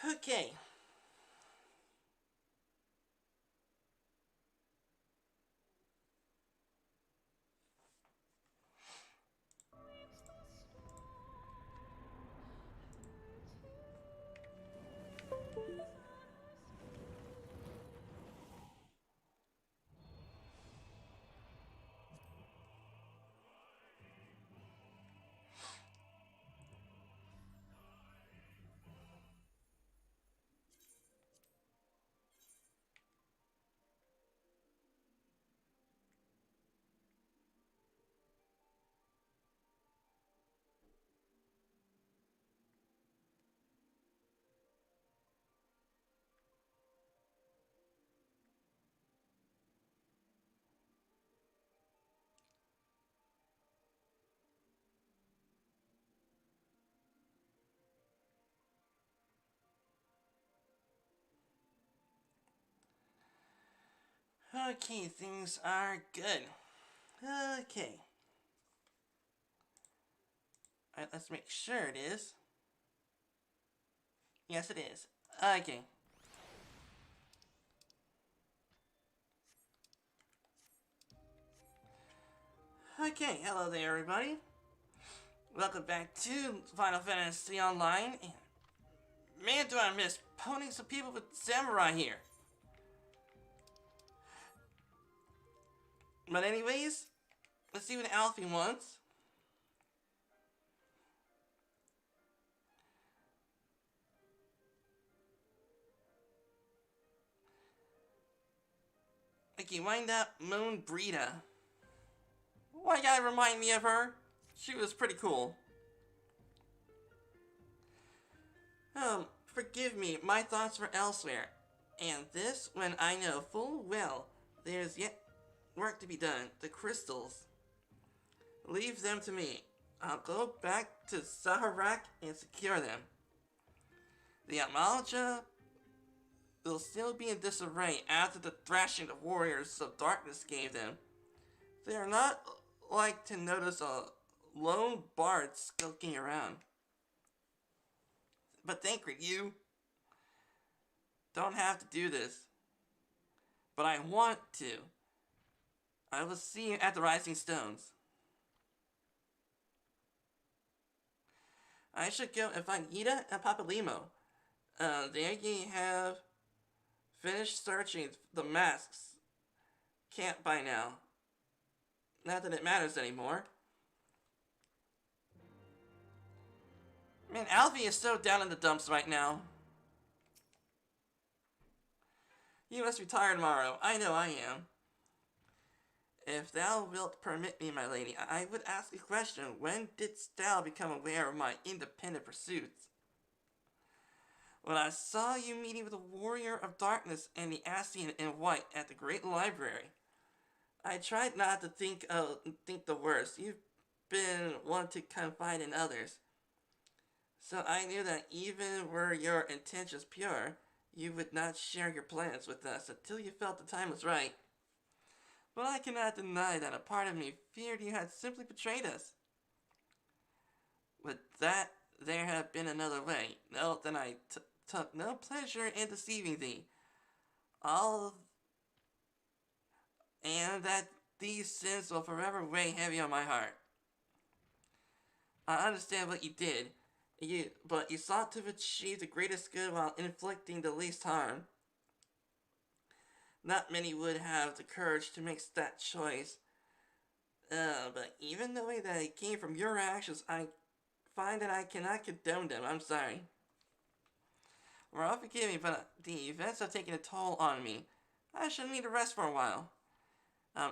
Okay. Okay, things are good. Okay. Alright, let's make sure it is. Yes, it is. Okay. Okay, hello there, everybody. Welcome back to Final Fantasy Online. And man, do I miss ponying some people with samurai here. But anyways, let's see what Alfie wants. Okay, wind up Moon Brita. Why you gotta remind me of her? She was pretty cool. Forgive me, my thoughts were elsewhere. And this when I know full well there's yet work to be done. The crystals. Leave them to me. I'll go back to Saharak and secure them. The Amalja will still be in disarray after the thrashing the warriors of darkness gave them. They are not like to notice a lone bard skulking around. But Thancred, you don't have to do this. But I want to. I will see you at the Rising Stones. I should go and find Ida and Papalimo. There ye have finished searching the masks camp by now. Not that it matters anymore. Man, Alfie is so down in the dumps right now. You must retire tomorrow. I know I am. If thou wilt permit me, my lady, I would ask a question. When didst thou become aware of my independent pursuits? When I saw you meeting with the warrior of darkness and the Ascian in white at the great library, I tried not to think the worst. You've been one to confide in others. So I knew that even were your intentions pure, you would not share your plans with us until you felt the time was right. But I cannot deny that a part of me feared you had simply betrayed us. Would that there had been another way? No, then I took no pleasure in deceiving thee. And that these sins will forever weigh heavy on my heart. I understand what you did, but you sought to achieve the greatest good while inflicting the least harm. Not many would have the courage to make that choice. But even the way that it came from your actions, I find that I cannot condone them. I'm sorry. Well, forgive me, but the events have taken a toll on me. I shall need a rest for a while.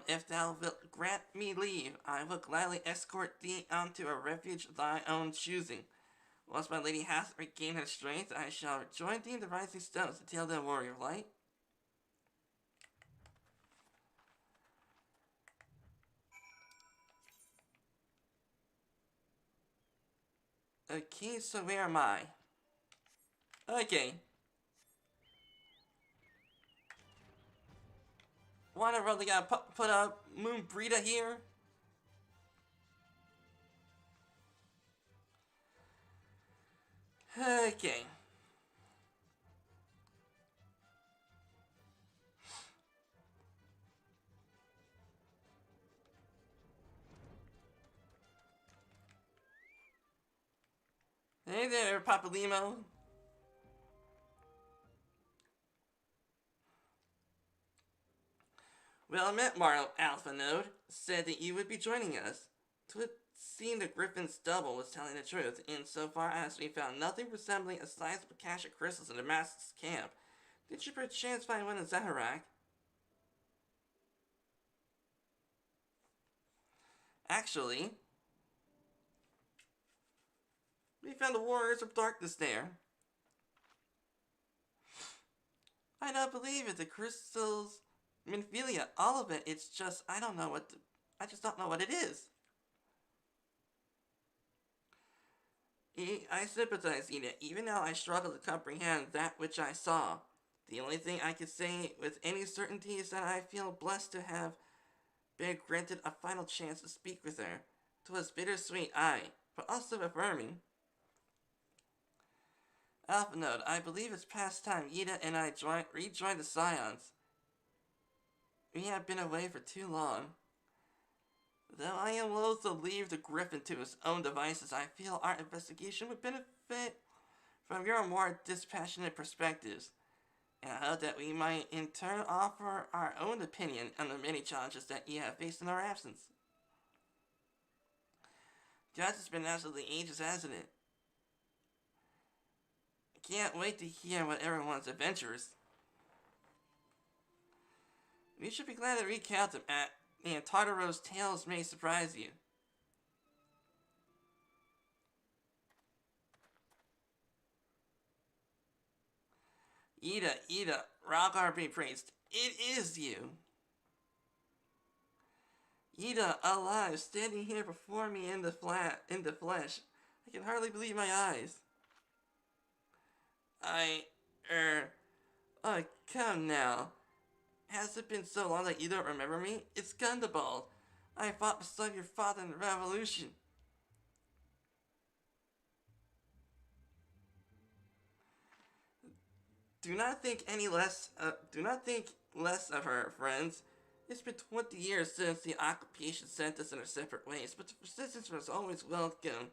If thou wilt grant me leave, I will gladly escort thee unto a refuge of thy own choosing. Once my lady hath regained her strength, I shall rejoin thee in the Rising Stones to tell the warrior light. Okay, so where am I? Okay. Wanna really gotta put a Moon Brita here? Okay. Hey there, Papa Limo. Well, I met Mario Alpha Node. Said that you would be joining us. It would seem the Griffin's double was telling the truth, insofar as we found nothing resembling a sizable cache of crystals in the Master's camp. Did you perchance find one in Zaharak? Actually, we found the Warriors of Darkness there. I don't believe it. The crystals, Minphilia, all of it. It's just I don't know what. I just don't know what it is. I sympathize, Ida, even now I struggle to comprehend that which I saw. The only thing I can say with any certainty is that I feel blessed to have been granted a final chance to speak with her. 'Twas bittersweet, aye, but also affirming. Alpha Node, I believe it's past time Ida and I rejoined the Scions. We have been away for too long. Though I am loath to leave the Griffin to his own devices, I feel our investigation would benefit from your more dispassionate perspectives, and I hope that we might in turn offer our own opinion on the many challenges that you have faced in our absence. Gosh, it's been absolutely ages, hasn't it? I can't wait to hear what everyone's adventures. We should be glad to recount them and Tartaro's tales may surprise you. Ida, Rockar be praised. It is you. Ida, alive, standing here before me in the flesh. I can hardly believe my eyes. Oh, come now. Has it been so long that you don't remember me? It's Gundabald. I fought beside your father in the revolution. Do not think less of her, friends. It's been 20 years since the occupation sent us in our separate ways, but the persistence was always welcome.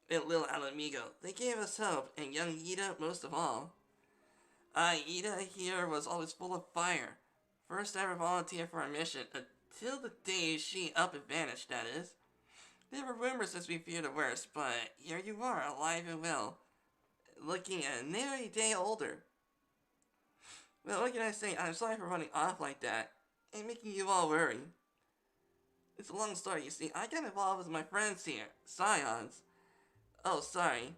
In Little Alamigo, they gave us hope, and young Ida most of all. Ida here was always full of fire. First ever volunteer for a mission, until the day she up and vanished, that is. There were rumors as we feared the worst, but here you are, alive and well. Looking a nearly day older. Well, what can I say? I'm sorry for running off like that, and making you all worry. It's a long story, you see. I got involved with my friends here, Scions. Oh, sorry.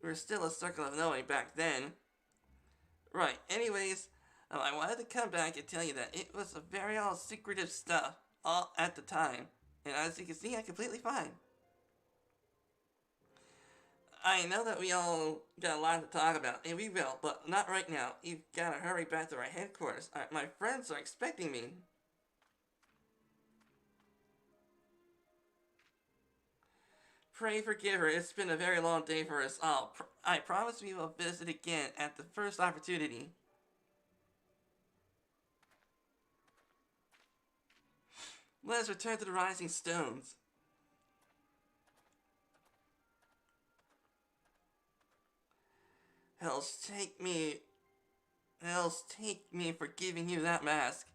We were still a circle of knowing back then. Right, anyways, I wanted to come back and tell you that it was a very all secretive stuff, all at the time. And as you can see, I'm completely fine. I know that we all got a lot to talk about, and we will, but not right now. You've got to hurry back to our headquarters. My friends are expecting me. Pray forgive her. It's been a very long day for us all. I promise we will visit again at the first opportunity. Let us return to the Rising Stones. Hell's take me for giving you that mask.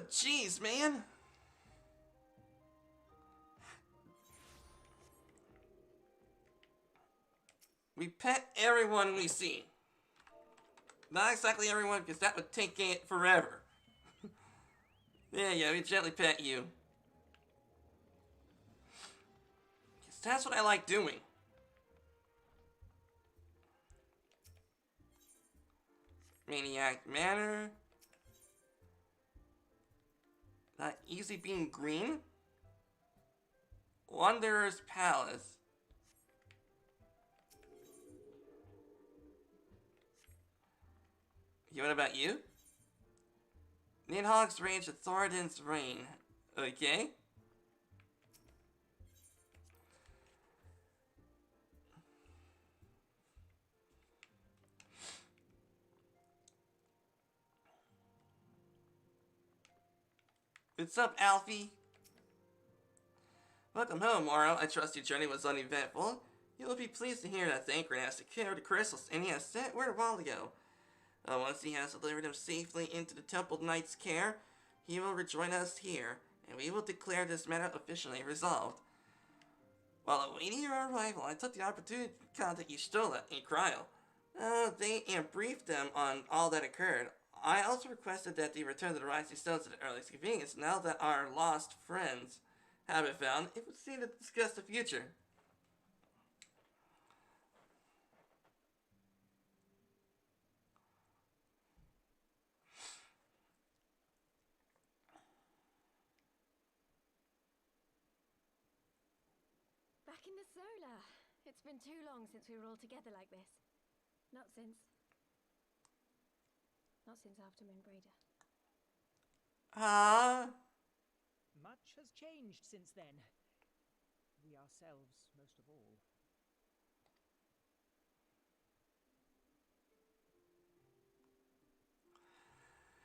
Jeez, man. We pet everyone we see. Not exactly everyone, because that would take it forever. Yeah, we gently pet you. Because that's what I like doing. Maniac Manor. Not easy being green. Wanderer's Palace. What about you? Nidhogg's Range of Thoradin's Reign. Okay. What's up, Alfie? Welcome home, Morrow. I trust your journey was uneventful. You will be pleased to hear that Thancred has secured the crystals, and he has sent word a while ago. Once he has delivered them safely into the Temple Knight's care, he will rejoin us here, and we will declare this matter officially resolved. While awaiting your arrival, I took the opportunity to contact Y'shtola and Cryo. They briefed them on all that occurred. I also requested that they return to the Rising Stones at the earliest convenience. Now that our lost friends have been found, it would seem to discuss the future. Back in the Solar. It's been too long since we were all together like this. Not since after Moonbreeder. Much has changed since then. We ourselves, most of all.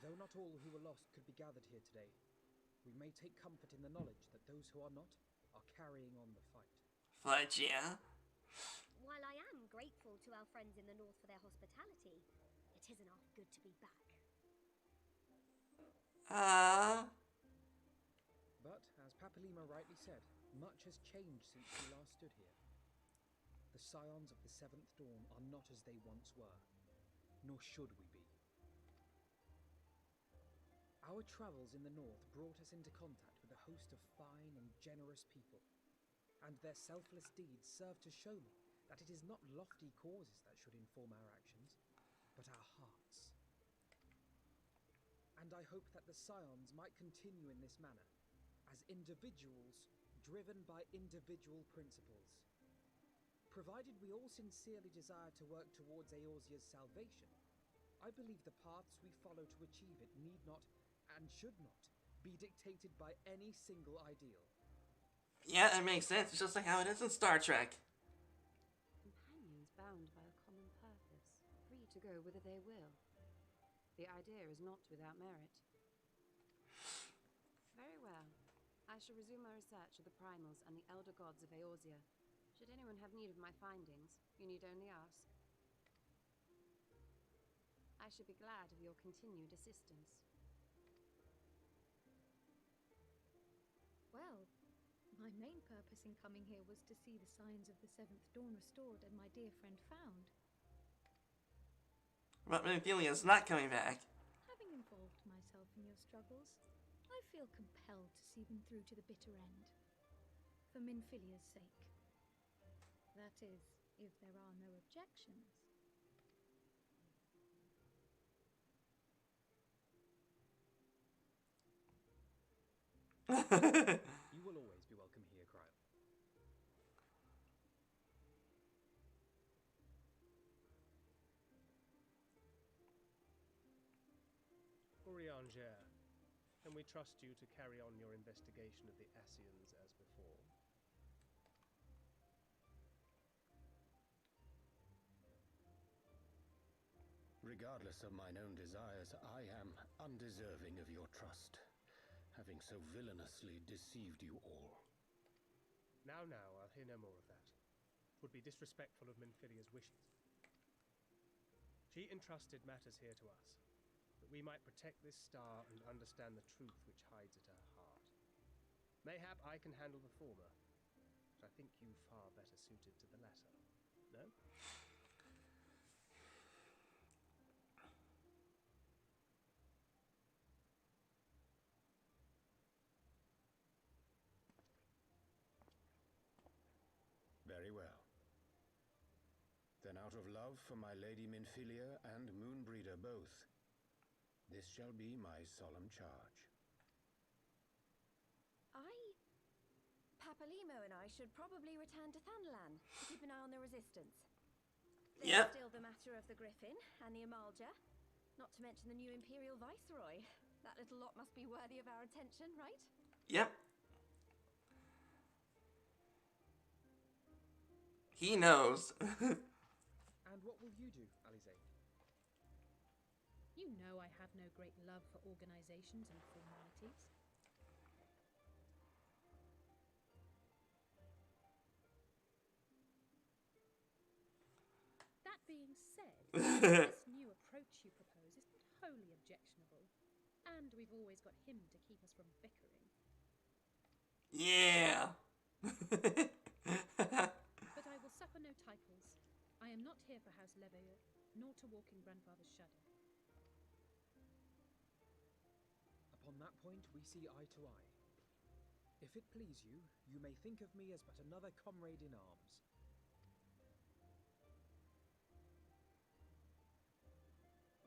Though not all who were lost could be gathered here today, we may take comfort in the knowledge that those who are not are carrying on the fight. Fudge, yeah. While I am grateful to our friends in the north for their hospitality, it isn't half good to be back. But, as Papalima rightly said, much has changed since we last stood here. The scions of the Seventh Dawn are not as they once were, nor should we be. Our travels in the north brought us into contact with a host of fine and generous people, and their selfless deeds serve to show me that it is not lofty causes that should inform our actions, but our hearts. And I hope that the scions might continue in this manner, as individuals driven by individual principles. Provided we all sincerely desire to work towards Eorzea's salvation, I believe the paths we follow to achieve it need not, and should not, be dictated by any single ideal. Yeah, that makes sense. It's just like how it is in Star Trek. Companions bound by a common purpose, free to go whither they will. The idea is not without merit. Very well. I shall resume my research of the primals and the elder gods of Eorzea. Should anyone have need of my findings, you need only ask. I should be glad of your continued assistance. Well, my main purpose in coming here was to see the signs of the Seventh Dawn restored and my dear friend found. But Minfilia's not coming back. Having involved myself in your struggles, I feel compelled to see them through to the bitter end. For Minfilia's sake. That is, if there are no objections. You will always be welcome here, Cryo. Urianger, can we trust you to carry on your investigation of the Ascians as before? Regardless of mine own desires, I am undeserving of your trust, having so villainously deceived you all. Now, I'll hear no more of that. 'Twould be disrespectful of Minfilia's wishes. She entrusted matters here to us, that we might protect this star and understand the truth which hides at her heart. Mayhap I can handle the former, but I think you far better suited to the latter. No? Very well. Then out of love for my Lady Minfilia and Moonbreeder both, this shall be my solemn charge. Papalimo and I should probably return to Thanalan to keep an eye on the resistance. Yep. There's still the matter of the Griffin and the Amalja, not to mention the new Imperial Viceroy. That little lot must be worthy of our attention, right? Yep. He knows. And what will you do, Alize? You know I have no great love for organizations and formalities. being said, this new approach you propose isn't wholly objectionable. And we've always got him to keep us from bickering. Yeah. But I will suffer no titles. I am not here for House Leveilleur, nor to walk in Grandfather's shadow. Upon that point, we see eye to eye. If it please you, you may think of me as but another comrade in arms.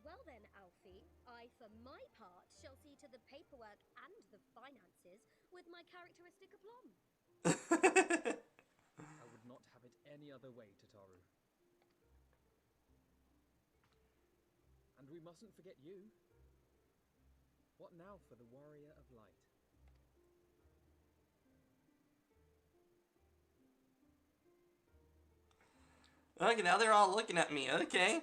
Well then, Alfie, I, for my part, shall see to the paperwork and the finances with my characteristic aplomb. I would not have it any other way, Tataru. And we mustn't forget you. What now for the Warrior of Light? Okay, now they're all looking at me. Okay.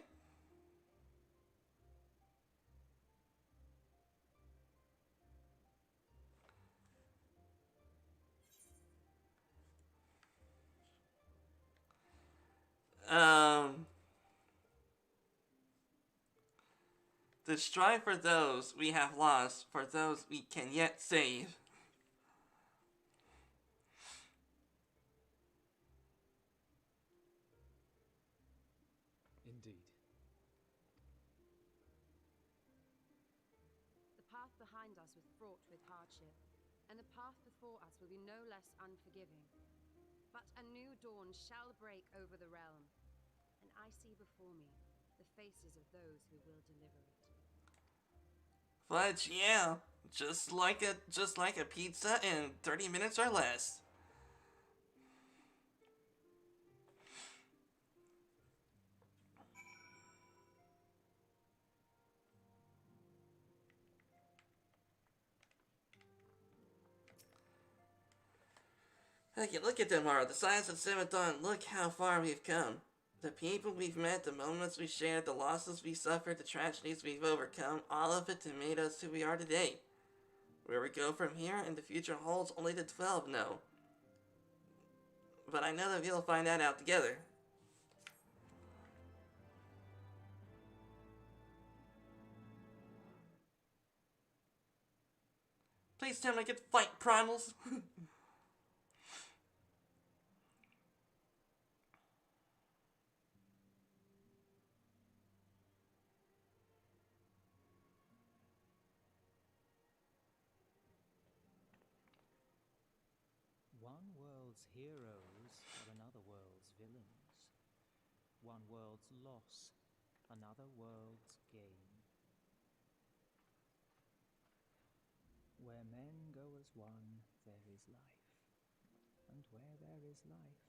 To strive for those we have lost, for those we can yet save. Indeed. The path behind us was fraught with hardship, and the path before us will be no less unforgiving. But a new dawn shall break over the realm, and I see before me the faces of those who will deliver it. Fudge, yeah. Just like a pizza in 30 minutes or less. Okay, look at them, Mara. The signs of 7th Dawn. Look how far we've come. The people we've met, the moments we shared, the losses we suffered, the tragedies we've overcome, all of it made us who we are today. Where we go from here and the future holds, only the 12 know. But I know that we'll find that out together. Please tell me I can fight primals. One world's heroes are another world's villains. One world's loss, another world's gain. Where men go as one, there is life. And where there is life,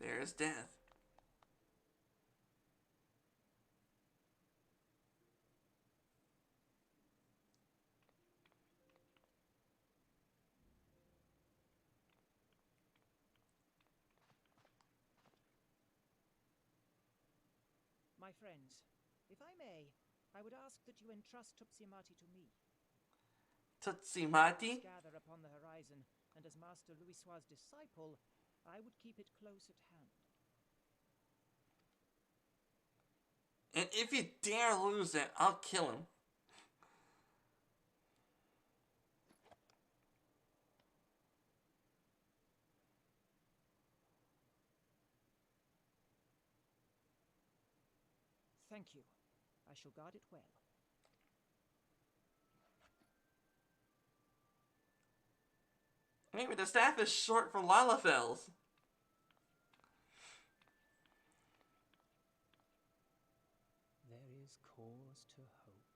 there is death. My friends, if I may, I would ask that you entrust Tupsimati to me. Tutsimati? Gather upon the horizon, and as Master Louisoix's disciple, I would keep it close at hand. And if you dare lose it, I'll kill him. Thank you. I shall guard it well. Maybe the staff is short for Lalafels. There is cause to hope.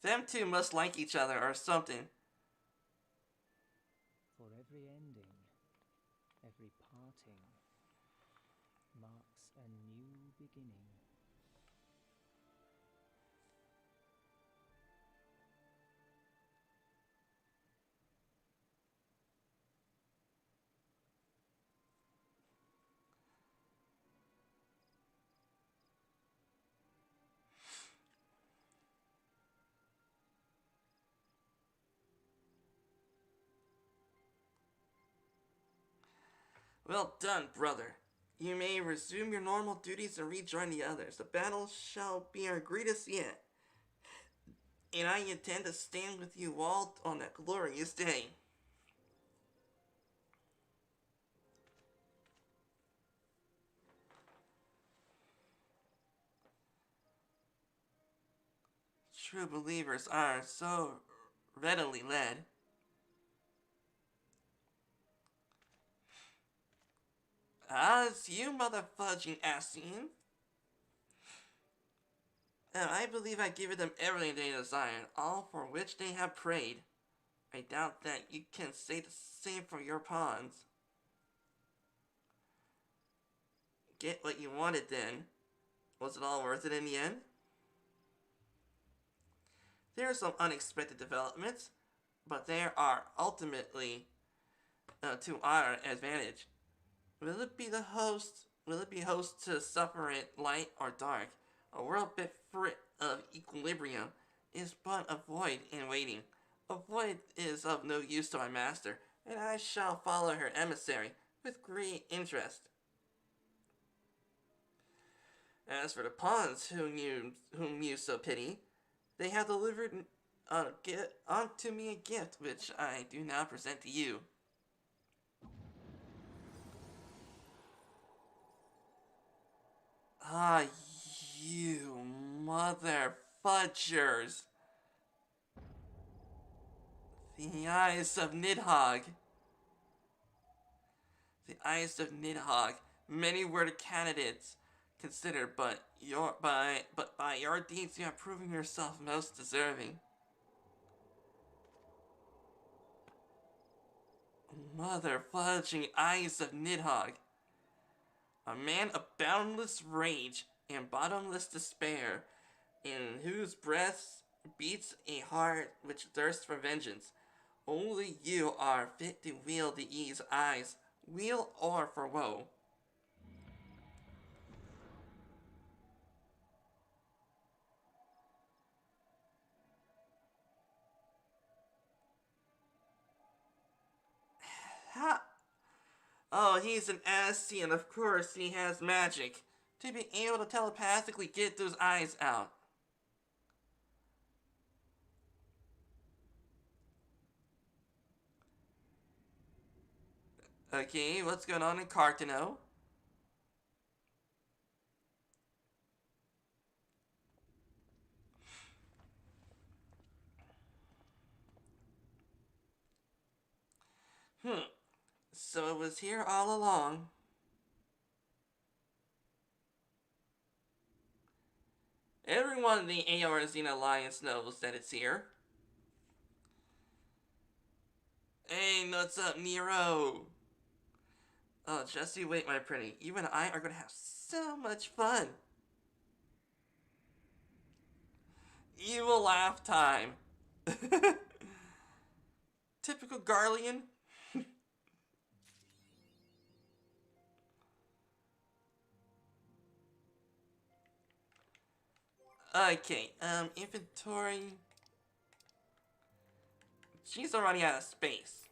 Them two must like each other or something. For every ending, every parting, marks a new beginning. Well done, brother. You may resume your normal duties and rejoin the others. The battle shall be our greatest yet, and I intend to stand with you all on that glorious day. True believers are so readily led. It's you, motherfudging Asian. I believe I give them everything they desire, all for which they have prayed. I doubt that you can say the same for your pawns. Get what you wanted then. Was it all worth it in the end? There are some unexpected developments, but they are ultimately to our advantage. Will it be host to suffer it light or dark? A world bereft of equilibrium is but a void in waiting. A void is of no use to my master, and I shall follow her emissary with great interest. As for the pawns whom you so pity, they have delivered unto me a gift which I do now present to you. Ah, you mother fudgers. The eyes of Nidhogg. The eyes of Nidhogg. Many were the candidates considered, but by your deeds you have proven yourself most deserving. Mother fudging eyes of Nidhogg. A man of boundless rage and bottomless despair, in whose breast beats a heart which thirsts for vengeance. Only you are fit to wield these eyes, weal or for woe. Ha! Oh, he's an Asty, and of course he has magic. To be able to telepathically get those eyes out. Okay, what's going on in Cartano? So it was here all along. Everyone in the ARZine Alliance knows that it's here. Hey, what's up, Nero? Oh, just you wait, my pretty. You and I are gonna have so much fun. Evil laugh time. Typical Garlean. Okay, inventory. She's already out of space.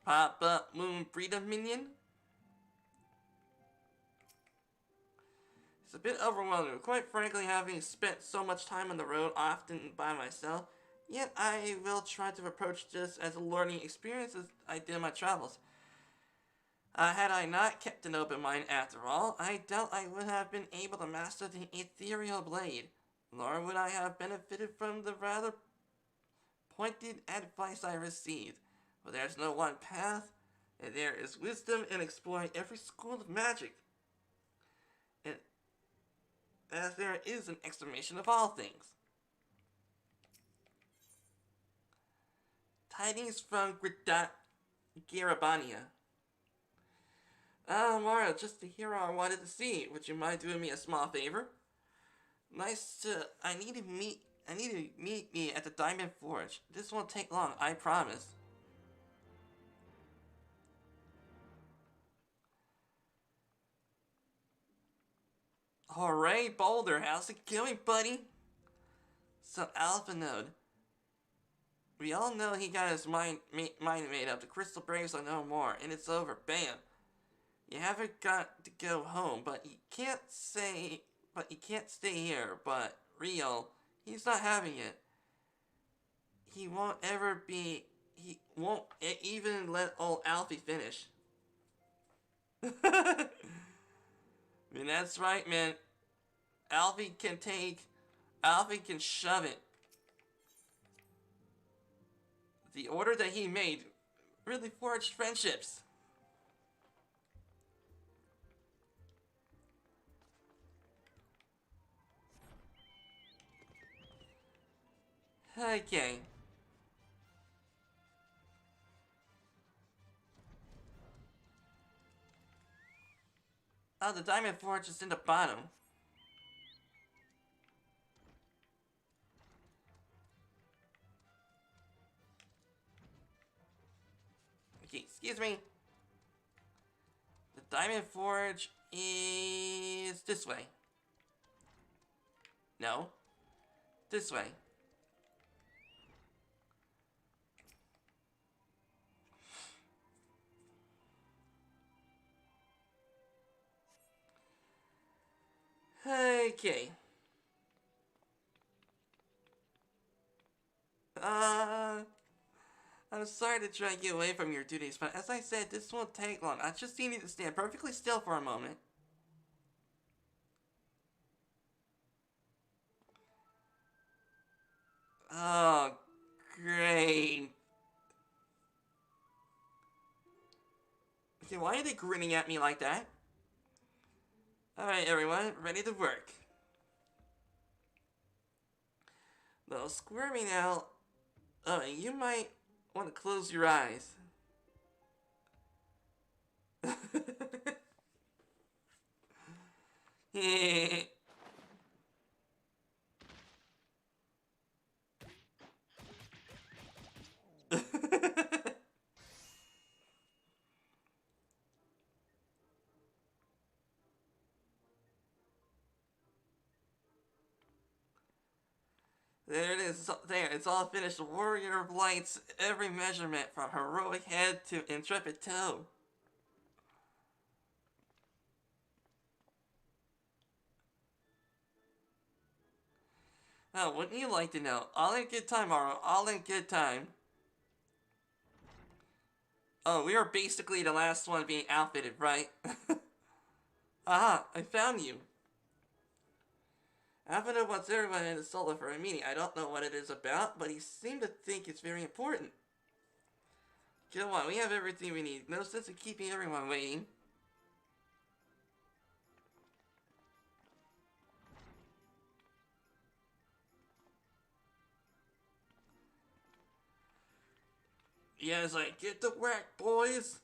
Pop up Moon Breeder minion. It's a bit overwhelming, quite frankly, having spent so much time on the road, often by myself. Yet I will try to approach this as a learning experience as I did my travels. Had I not kept an open mind after all, I doubt I would have been able to master the ethereal blade, nor would I have benefited from the rather pointed advice I received. For there's no one path, and there is wisdom in exploring every school of magic, and as there is an exclamation of all things. Tidings from Garabania. Mario, just the hero I wanted to see. Would you mind doing me a small favor? I need to meet me at the Diamond Forge. This won't take long, I promise. Alright, Boulder, how's it going, buddy? So, Alpha Node. We all know he got his mind made up. The crystal breaks are no more, and it's over. Bam. You haven't got to go home, but you can't stay here. But Rio, he's not having it. He won't even let old Alfie finish. I mean, that's right, man. Alfie can shove it. The order that he made really forged friendships. Okay. Oh, the diamond forge is in the bottom. Okay, excuse me. The diamond forge is this way. No. This way. Okay. I'm sorry to drag you away from your duties, but as I said, this won't take long. I just need you to stand perfectly still for a moment. Oh, great. Okay, why are they grinning at me like that? Alright, everyone, ready to work. Though squirming now, you might want to close your eyes. There it is. There, it's all finished. Warrior of Lights, every measurement from heroic head to intrepid toe. Oh, wouldn't you like to know? All in good time, Aro. All in good time. Oh, we are basically the last one being outfitted, right? Aha, I found you. Avena wants everyone in the solo for a meeting. I don't know what it is about, but he seemed to think it's very important. Come on, we have everything we need. No sense in keeping everyone waiting. Yes, I get to work, boys.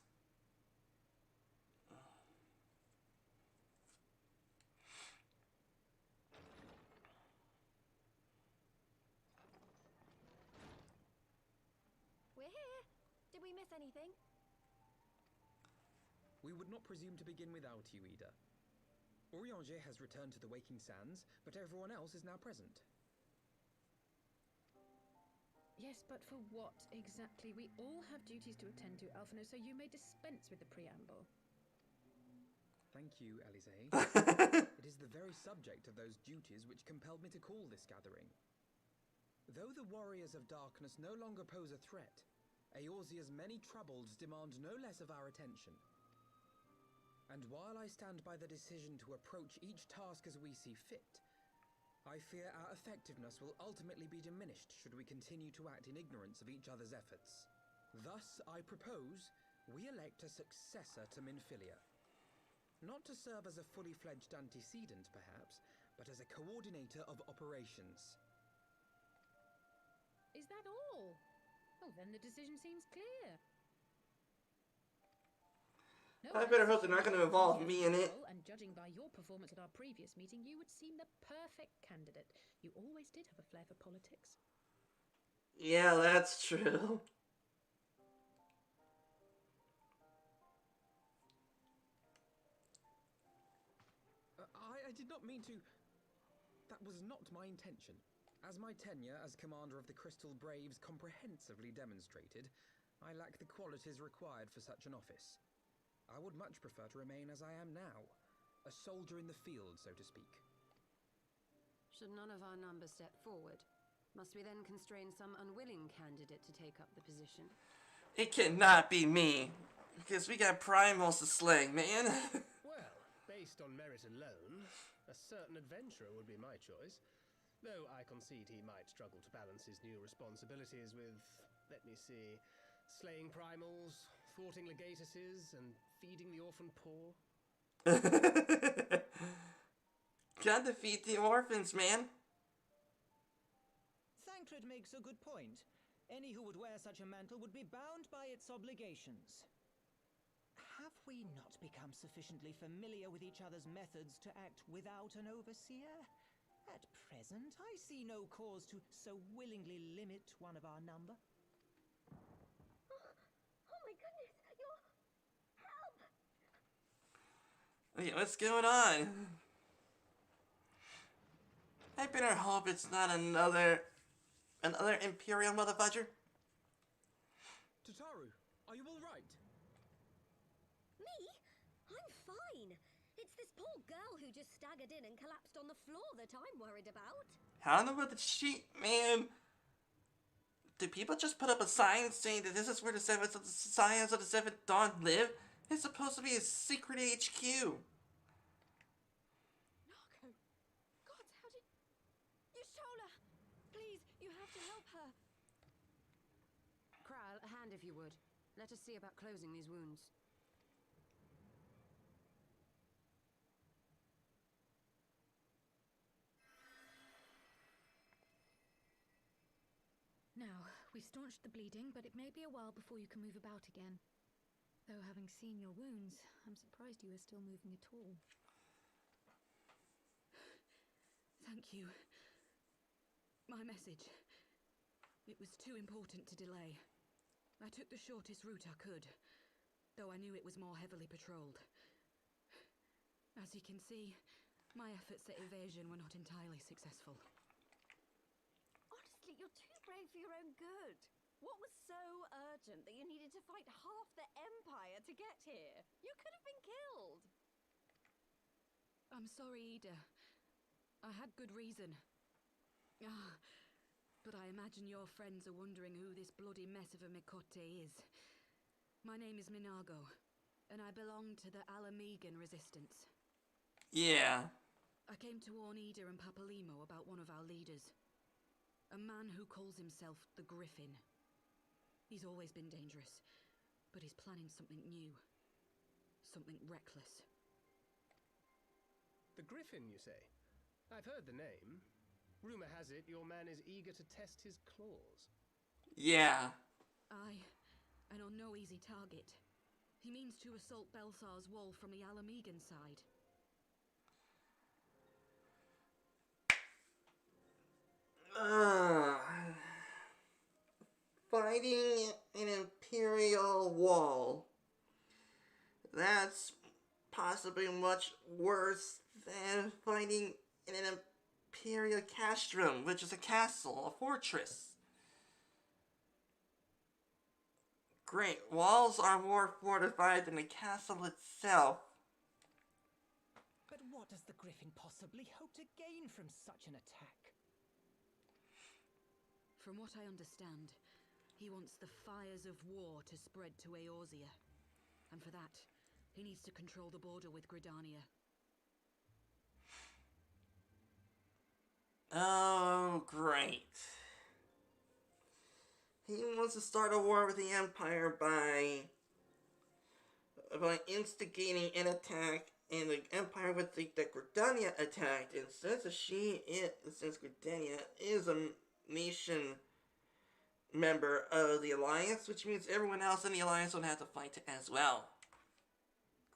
We're here. Did we miss anything? We would not presume to begin without you, Ida. Orianger has returned to the Waking Sands, but everyone else is now present. Yes, but for what exactly? We all have duties to attend to, Alphino, so you may dispense with the preamble. Thank you, Elise. It is the very subject of those duties which compelled me to call this gathering. Though the Warriors of Darkness no longer pose a threat, Eorzea's many troubles demand no less of our attention. And while I stand by the decision to approach each task as we see fit, I fear our effectiveness will ultimately be diminished should we continue to act in ignorance of each other's efforts. Thus, I propose we elect a successor to Minfilia. Not to serve as a fully fledged antecedent, perhaps, but as a coordinator of operations. Is that all? Oh, then the decision seems clear. No, I better hope they're not going to involve me in it. And judging by your performance at our previous meeting, you would seem the perfect candidate. You always did have a flair for politics. Yeah, that's true. I did not mean to... That was not my intention. As my tenure as commander of the Crystal Braves comprehensively demonstrated, I lack the qualities required for such an office. I would much prefer to remain as I am now, a soldier in the field, so to speak. Should none of our numbers step forward, must we then constrain some unwilling candidate to take up the position? It cannot be me, because we got primals to slay, man. Well, based on merit alone, a certain adventurer would be my choice. Though I concede he might struggle to balance his new responsibilities with, let me see, slaying primals, thwarting legatuses, and feeding the orphan poor. Gotta defeat the orphans, man. Thancred makes a good point. Any who would wear such a mantle would be bound by its obligations. Have we not become sufficiently familiar with each other's methods to act without an overseer? At present, I see no cause to so willingly limit one of our number. Oh my goodness, your help! Wait, what's going on? I better hope it's not another Imperial motherfucker. Tataru, are you alright? Me? I'm fine. It's this poor girl who just staggered in and collapsed on the floor that I'm worried about. How in the world did she, man? Do people just put up a sign saying that this is where the Scions of the Seventh Dawn live? It's supposed to be a secret HQ. Narco! God, how did... Yashola! Please, you have to help her. Kral, a hand if you would. Let us see about closing these wounds. Now, we've staunched the bleeding, but it may be a while before you can move about again. Though having seen your wounds, I'm surprised you are still moving at all. Thank you. My message. It was too important to delay. I took the shortest route I could, though I knew it was more heavily patrolled. As you can see, my efforts at evasion were not entirely successful. Honestly, you're too brave for your own good. What was so urgent that you needed to fight half the Empire to get here? You could have been killed. I'm sorry, Ida. I had good reason. But I imagine your friends are wondering who this bloody mess of a Mikote is. My name is Minago, and I belong to the Alamegan Resistance. Yeah. I came to warn Ida and Papalimo about one of our leaders. A man who calls himself the Griffin. He's always been dangerous, but he's planning something new. Something reckless. The Griffin, you say? I've heard the name. Rumor has it your man is eager to test his claws. Yeah. Aye, and on no easy target. He means to assault Belsar's wall from the Alamegan side. Fighting an Imperial wall. That's possibly much worse than fighting in an Imperial castrum, which is a castle, a fortress. Great, walls are more fortified than the castle itself. But what does the Griffin possibly hope to gain from such an attack? From what I understand, he wants the fires of war to spread to Eorzea. And for that, he needs to control the border with Gridania. Oh, great. He wants to start a war with the Empire by instigating an attack, and the Empire would think that Gridania attacked, and since Gridania is a nation member of the Alliance, which means everyone else in the Alliance would have to fight as well.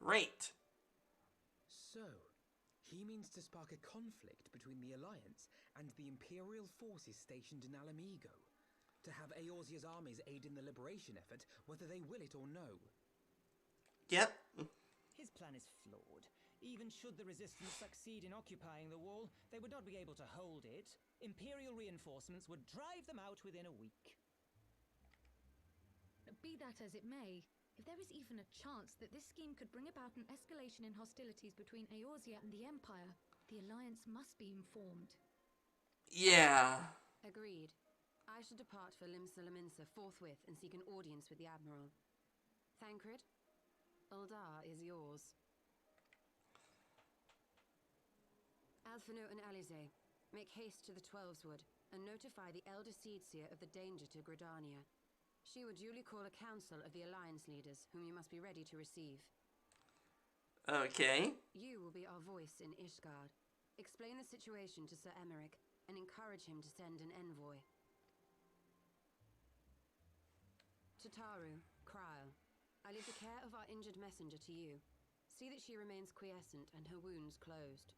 Great. So, he means to spark a conflict between the Alliance and the Imperial forces stationed in Alamigo, to have Eorzea's armies aid in the liberation effort, whether they will it or no. Yep. His plan is flawed. Even should the resistance succeed in occupying the wall, they would not be able to hold it. Imperial reinforcements would drive them out within a week. Be that as it may, if there is even a chance that this scheme could bring about an escalation in hostilities between Eorzea and the Empire, the Alliance must be informed. Yeah. Agreed. I shall depart for Limsa Lominsa forthwith and seek an audience with the Admiral. Thancred, Uldar is yours. Alphino and Alize, make haste to the Twelveswood and notify the Elder Seedseer of the danger to Gridania. She will duly call a council of the Alliance leaders, whom you must be ready to receive. Okay. You will be our voice in Ishgard. Explain the situation to Sir Emeric and encourage him to send an envoy. To Taru, Kryl, I leave the care of our injured messenger to you. See that she remains quiescent and her wounds closed.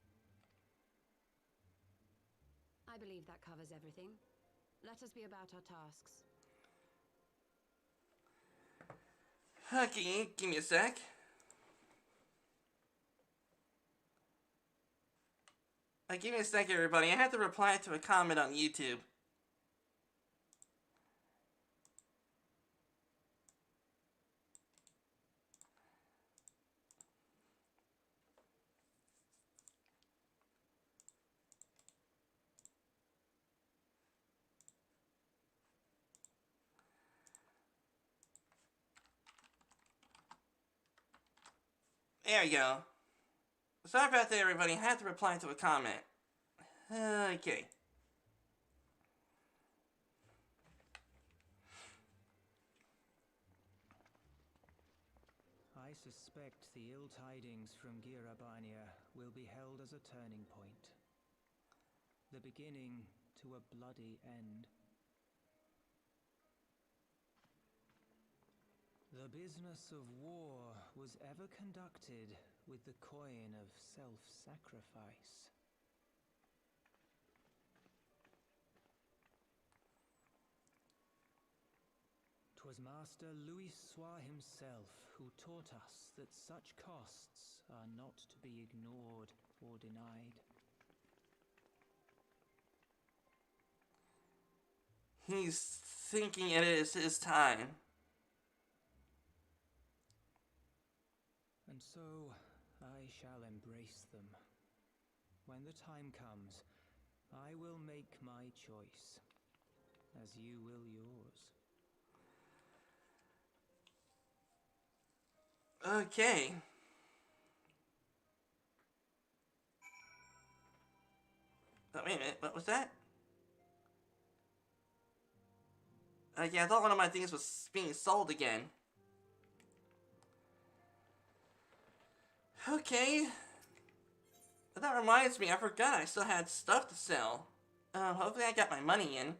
I believe that covers everything. Let us be about our tasks. Okay, give me a sec. Give me a second, everybody. I have to reply to a comment on YouTube. There you go. Sorry about that, everybody. I had to reply to a comment. Okay. I suspect the ill tidings from Girabania will be held as a turning point. The beginning to a bloody end. The business of war was ever conducted with the coin of self-sacrifice. 'Twas Master Louis Soir himself who taught us that such costs are not to be ignored or denied. He's thinking it is his time. And so I shall embrace them. When the time comes, I will make my choice, as you will yours. Okay. Oh, wait a minute. What was that? Yeah, I thought one of my things was being sold again. Okay. But that reminds me, I forgot I still had stuff to sell. Hopefully I got my money in.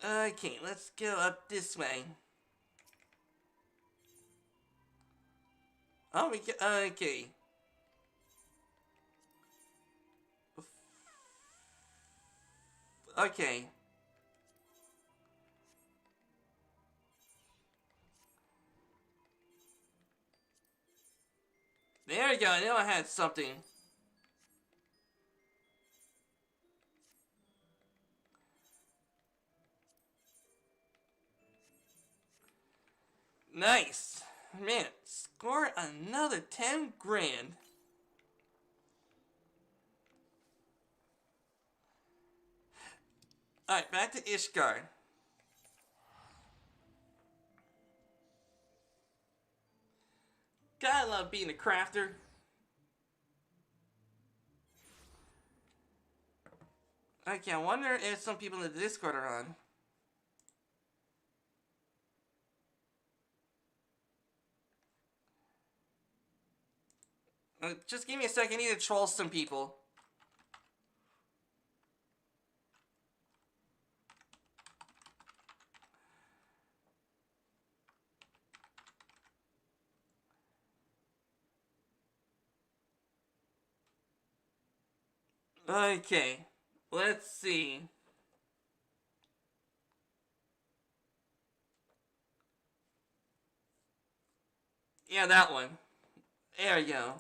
Okay, let's go up this way. Oh, we get, okay. Okay. There we go, I knew I had something. Nice. Man, score another 10 grand. Alright, back to Ishgard. Gotta love being a crafter. Okay, I wonder if some people in the Discord are on. Just give me a second, I need to troll some people. Okay, let's see. Yeah, that one. There you go.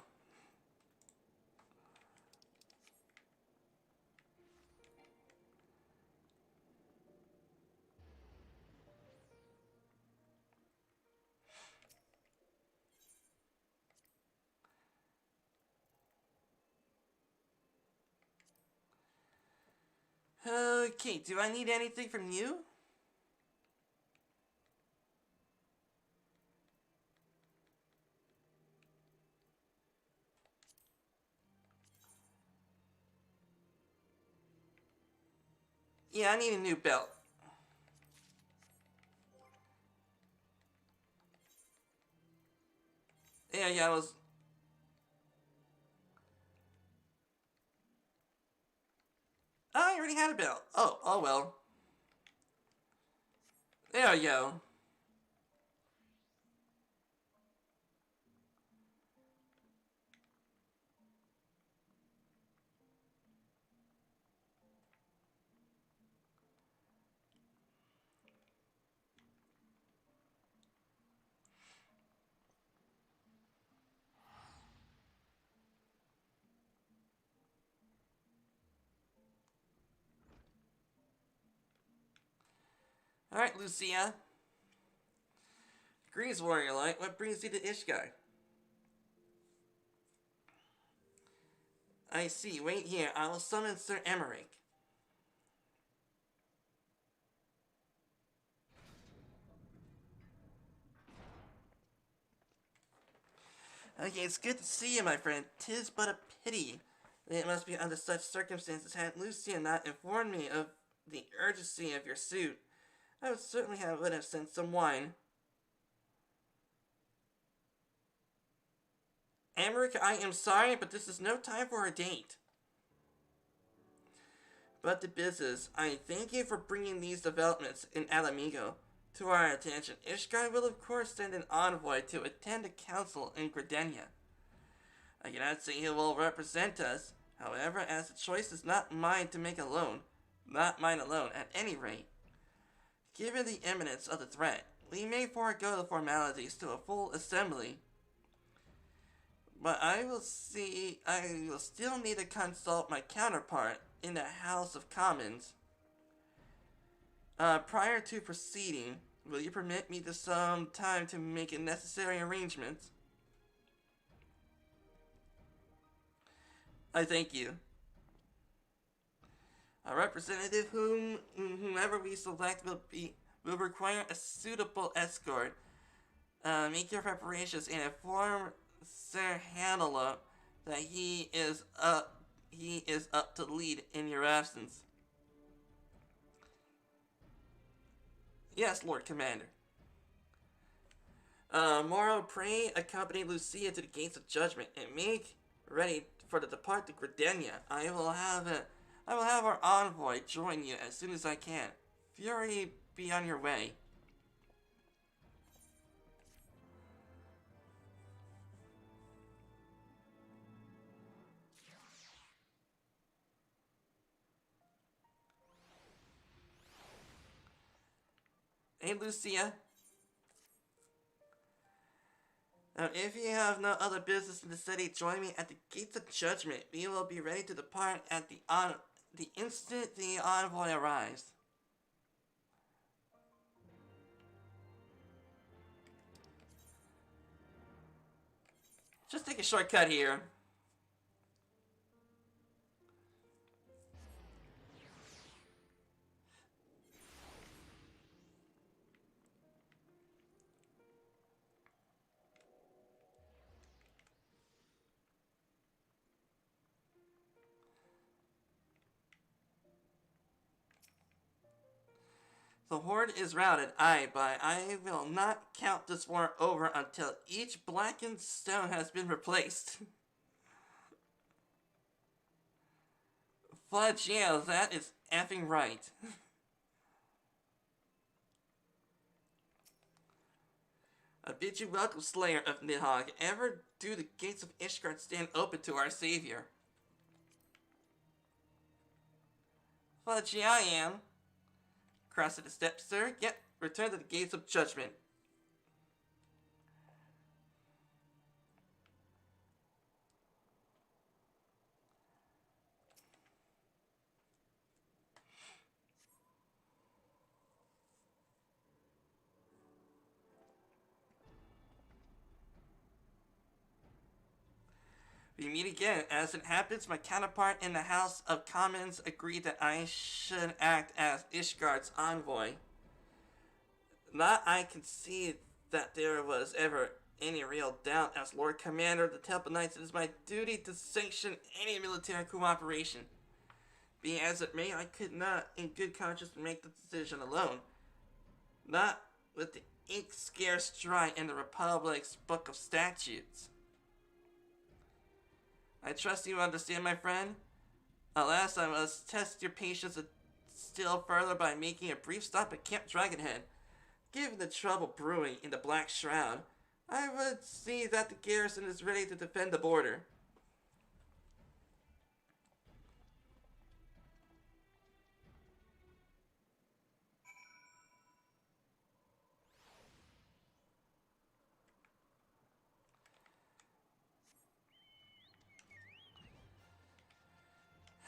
Okay, do I need anything from you? Yeah, I need a new belt. Yeah, I was... Oh, I already had a belt. Oh well. There you go. Alright, Lucia. Grease Warrior Light, what brings you to Ishgai? I see, wait here, I will summon Sir Emmerich. Okay, it's good to see you, my friend. 'Tis but a pity that it must be under such circumstances. Had Lucia not informed me of the urgency of your suit, I would certainly would have sent some wine. Emmerich, I am sorry, but this is no time for a date. But to business, I thank you for bringing these developments in Alamigo to our attention. Ishgai will of course send an envoy to attend a council in Gridenia. I cannot say he will represent us, however, as the choice is not mine to make alone. Not mine alone, at any rate. Given the imminence of the threat, we may forego the formalities to a full assembly. But I will still need to consult my counterpart in the House of Commons. Prior to proceeding, will you permit me some time to make necessary arrangements? I thank you. A representative whomever we select will require a suitable escort. Make your preparations and inform Sir Hanola that he is up to lead in your absence. Yes, Lord Commander. Moro, pray accompany Lucia to the gates of judgment and make ready for the depart to Gridenia. I will have our envoy join you as soon as I can. Fury, be on your way. Hey, Lucia. Now, if you have no other business in the city, join me at the gates of judgment. We will be ready to depart at the instant the envoy arrives. Just take a shortcut here. The horde is routed, aye, but I will not count this war over until each blackened stone has been replaced. Fudge, yeah, that is effing right. I bid you welcome, Slayer of Nidhogg. Ever do the gates of Ishgard stand open to our savior? Well, gee, I am. Cross to the steps, sir. Yep, return to the gates of judgment. We meet again. As it happens, my counterpart in the House of Commons agreed that I should act as Ishgard's envoy. Not I concede that there was ever any real doubt. As Lord Commander of the Temple Knights, it is my duty to sanction any military cooperation. Be as it may, I could not, in good conscience, make the decision alone. Not with the ink scarce dry in the Republic's Book of Statutes. I trust you understand, my friend. Alas, I must test your patience still further by making a brief stop at Camp Dragonhead. Given the trouble brewing in the Black Shroud, I would see that the garrison is ready to defend the border.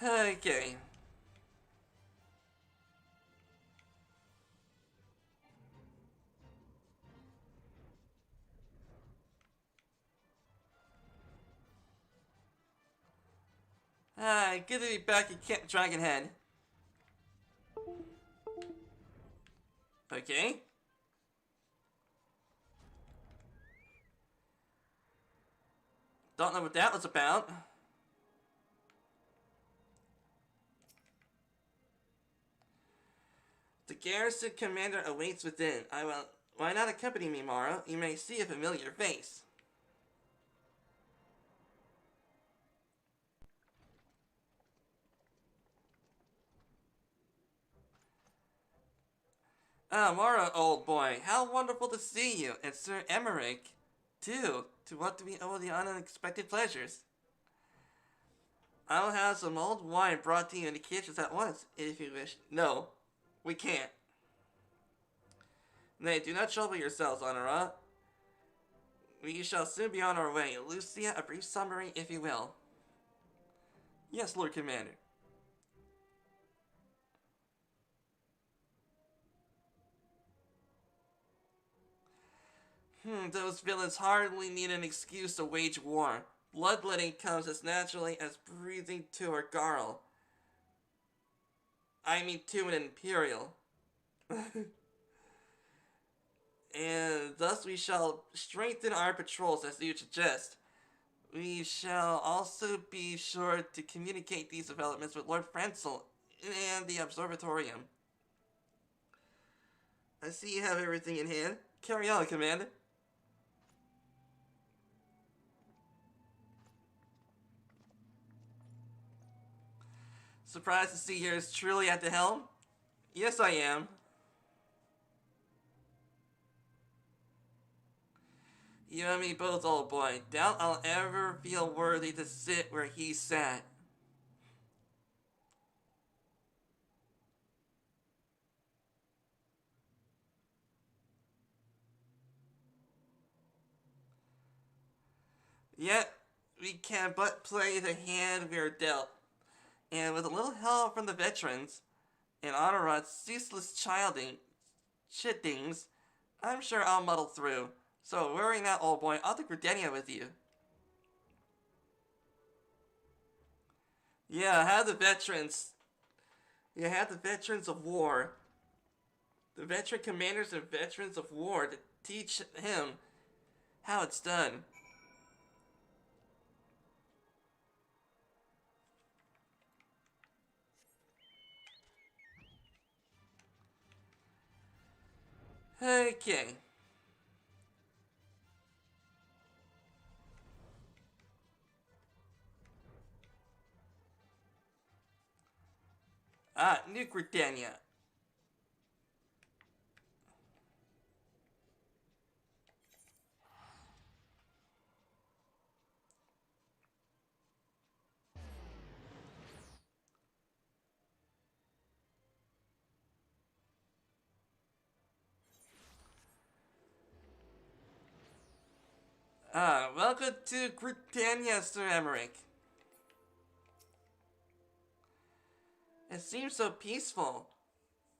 Okay. Hi, good to be back at Camp Dragonhead. Okay. Don't know what that was about. The garrison commander awaits within. Why not accompany me, Mara? You may see a familiar face. Ah, Mara, old boy, how wonderful to see you, and Sir Emmerich, too. To what do we owe the unexpected pleasures? I will have some old wine brought to you in the kitchens at once, if you wish. No, we can't. Nay, do not trouble yourselves, Honora. We shall soon be on our way. Lucia, a brief summary, if you will. Yes, Lord Commander. Those villains hardly need an excuse to wage war. Bloodletting comes as naturally as breathing to a garl. I mean to an Imperial. And thus we shall strengthen our patrols as you suggest. We shall also be sure to communicate these developments with Lord Frenzel and the Observatorium. I see you have everything in hand. Carry on, Commander. Surprised to see yours truly at the helm? Yes, I am. You and me both, old boy. Doubt I'll ever feel worthy to sit where he sat. Yet, we can but play the hand we are dealt. And with a little help from the veterans, and Honorat's ceaseless chittings, I'm sure I'll muddle through. So worry not, old boy. I'll take Gridania with you. Yeah, I have the veterans. You have the veterans of war. The veteran commanders and veterans of war to teach him how it's done. Okay. New Gridania. Welcome to Britannia, Sir Emmerich. It seems so peaceful.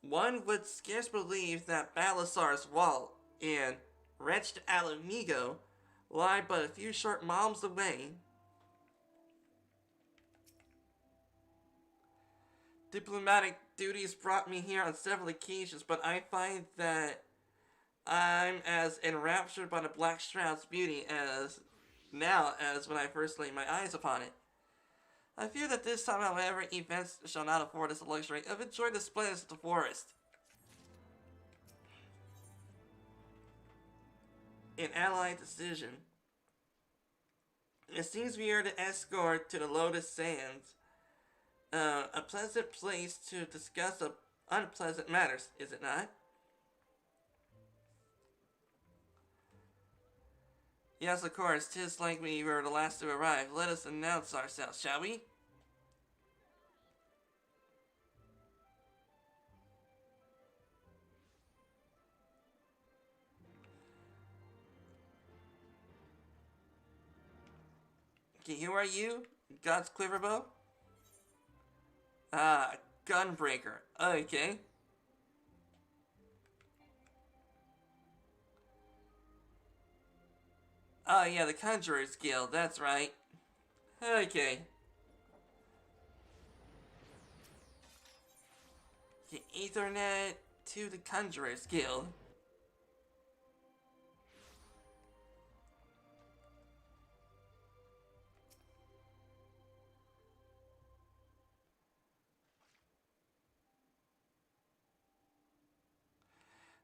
One would scarce believe that Balasar's Wall and wretched Alamigo lie but a few short miles away. Diplomatic duties brought me here on several occasions, but I find that I'm as enraptured by the Black Shroud's beauty as when I first laid my eyes upon it. I fear that this time, however, events shall not afford us the luxury of enjoying the splendors of the forest. An allied decision. It seems we are the escort to the Lotus Sands. A pleasant place to discuss unpleasant matters, is it not? Yes, of course. 'Tis like we were the last to arrive. Let us announce ourselves, shall we? Okay, who are you? God's Quiverbow? Ah, Gunbreaker. Okay. Oh yeah, the Conjurer's Guild, that's right. Okay. The Ethernet to the Conjurer's Guild.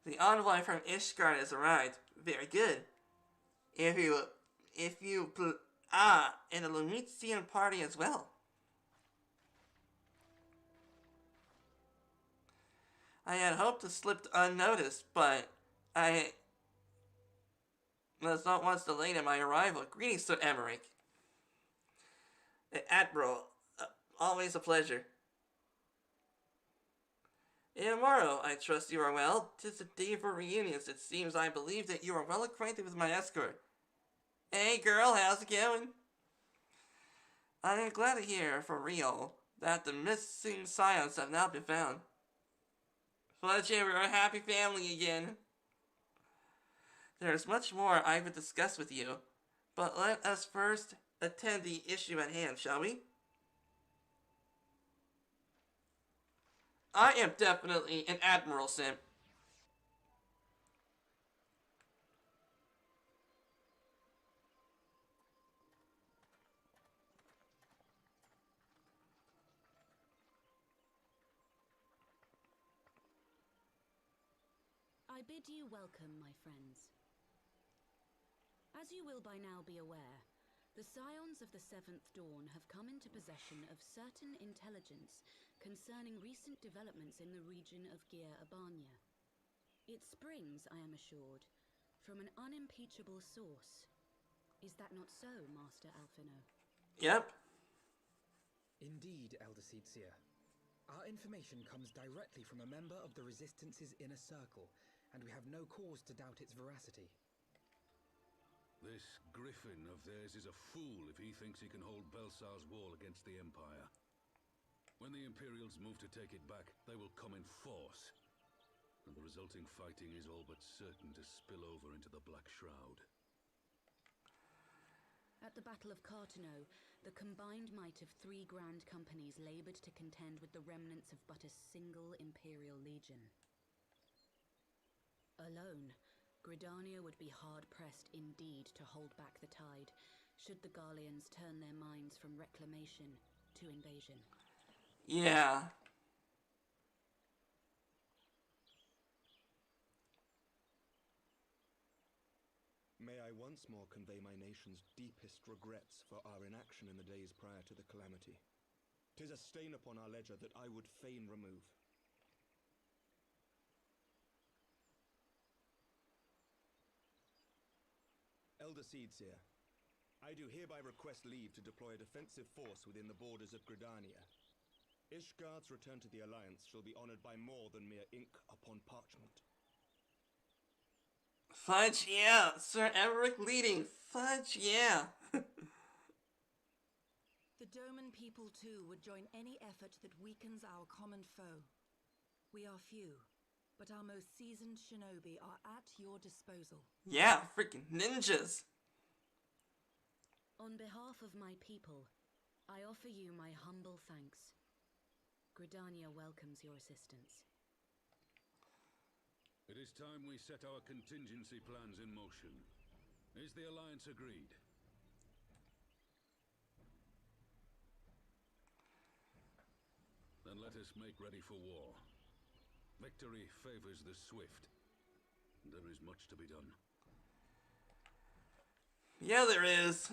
The envoy from Ishgard has arrived. Very good. And a Lumitian party as well. I had hoped to slip unnoticed, but I was not once delayed in my arrival. Greetings, Sir Emmerich. Admiral, always a pleasure. Tomorrow, I trust you are well. 'Tis a day for reunions. It seems I believe that you are well acquainted with my escort. Hey girl, how's it going? I am glad to hear, for real, that the missing scions have now been found. Fletcher, we're a happy family again. There is much more I would discuss with you, but let us first attend the issue at hand, shall we? I am definitely an Admiral Simp. I bid you welcome, my friends. As you will by now be aware, the Scions of the Seventh Dawn have come into possession of certain intelligence concerning recent developments in the region of Gir Abania. It springs, I am assured, from an unimpeachable source. Is that not so, Master Alphino? Yep. Indeed, Elder Seedseer. Our information comes directly from a member of the Resistance's inner circle, and we have no cause to doubt its veracity. This griffin of theirs is a fool if he thinks he can hold Belsar's wall against the Empire. When the Imperials move to take it back, they will come in force. And the resulting fighting is all but certain to spill over into the Black Shroud. At the Battle of Cartano, the combined might of 3 grand companies labored to contend with the remnants of but a single Imperial legion. Alone, Gridania would be hard-pressed indeed to hold back the tide, should the Garleans turn their minds from reclamation to invasion. Yeah. May I once more convey my nation's deepest regrets for our inaction in the days prior to the calamity. 'Tis a stain upon our ledger that I would fain remove. Elder Seedseer, I do hereby request leave to deploy a defensive force within the borders of Gridania. Ishgard's return to the Alliance shall be honored by more than mere ink upon parchment. Fudge, yeah! Sir Emmerich leading! Fudge, yeah! The Doman people, too, would join any effort that weakens our common foe. We are few, but our most seasoned shinobi are at your disposal. Yeah, freaking ninjas! On behalf of my people, I offer you my humble thanks. Gridania welcomes your assistance. It is time we set our contingency plans in motion. Is the Alliance agreed? Then let us make ready for war. Victory favors the swift. There is much to be done. Yeah, there is.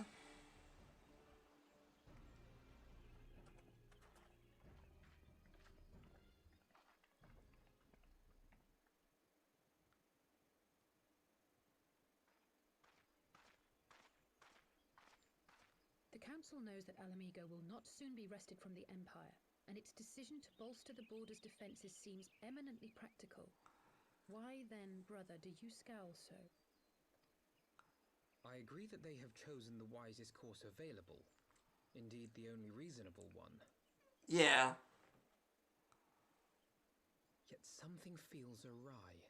The Council knows that Alamigo will not soon be wrested from the Empire, and its decision to bolster the border's defenses seems eminently practical. Why then, brother, do you scowl so? I agree that they have chosen the wisest course available. Indeed, the only reasonable one. Yeah. Yet something feels awry.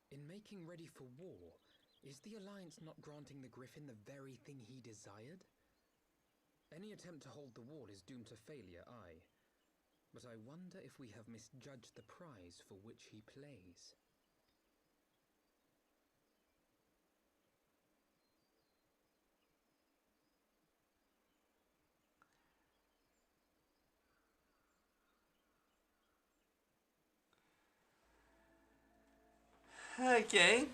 In making ready for war, is the Alliance not granting the Griffin the very thing he desired? Any attempt to hold the wall is doomed to failure, aye. But I wonder if we have misjudged the prize for which he plays. Okay.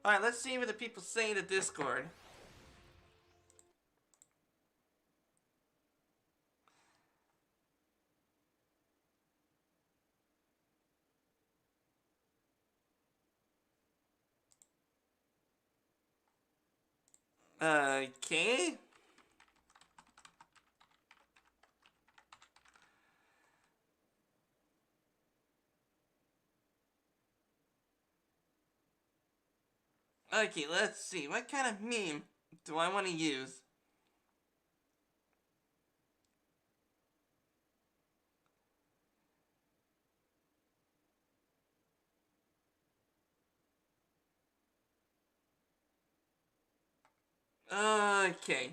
Alright, let's see what the people say in the Discord. Okay. Okay, let's see. What kind of meme do I want to use? Okay.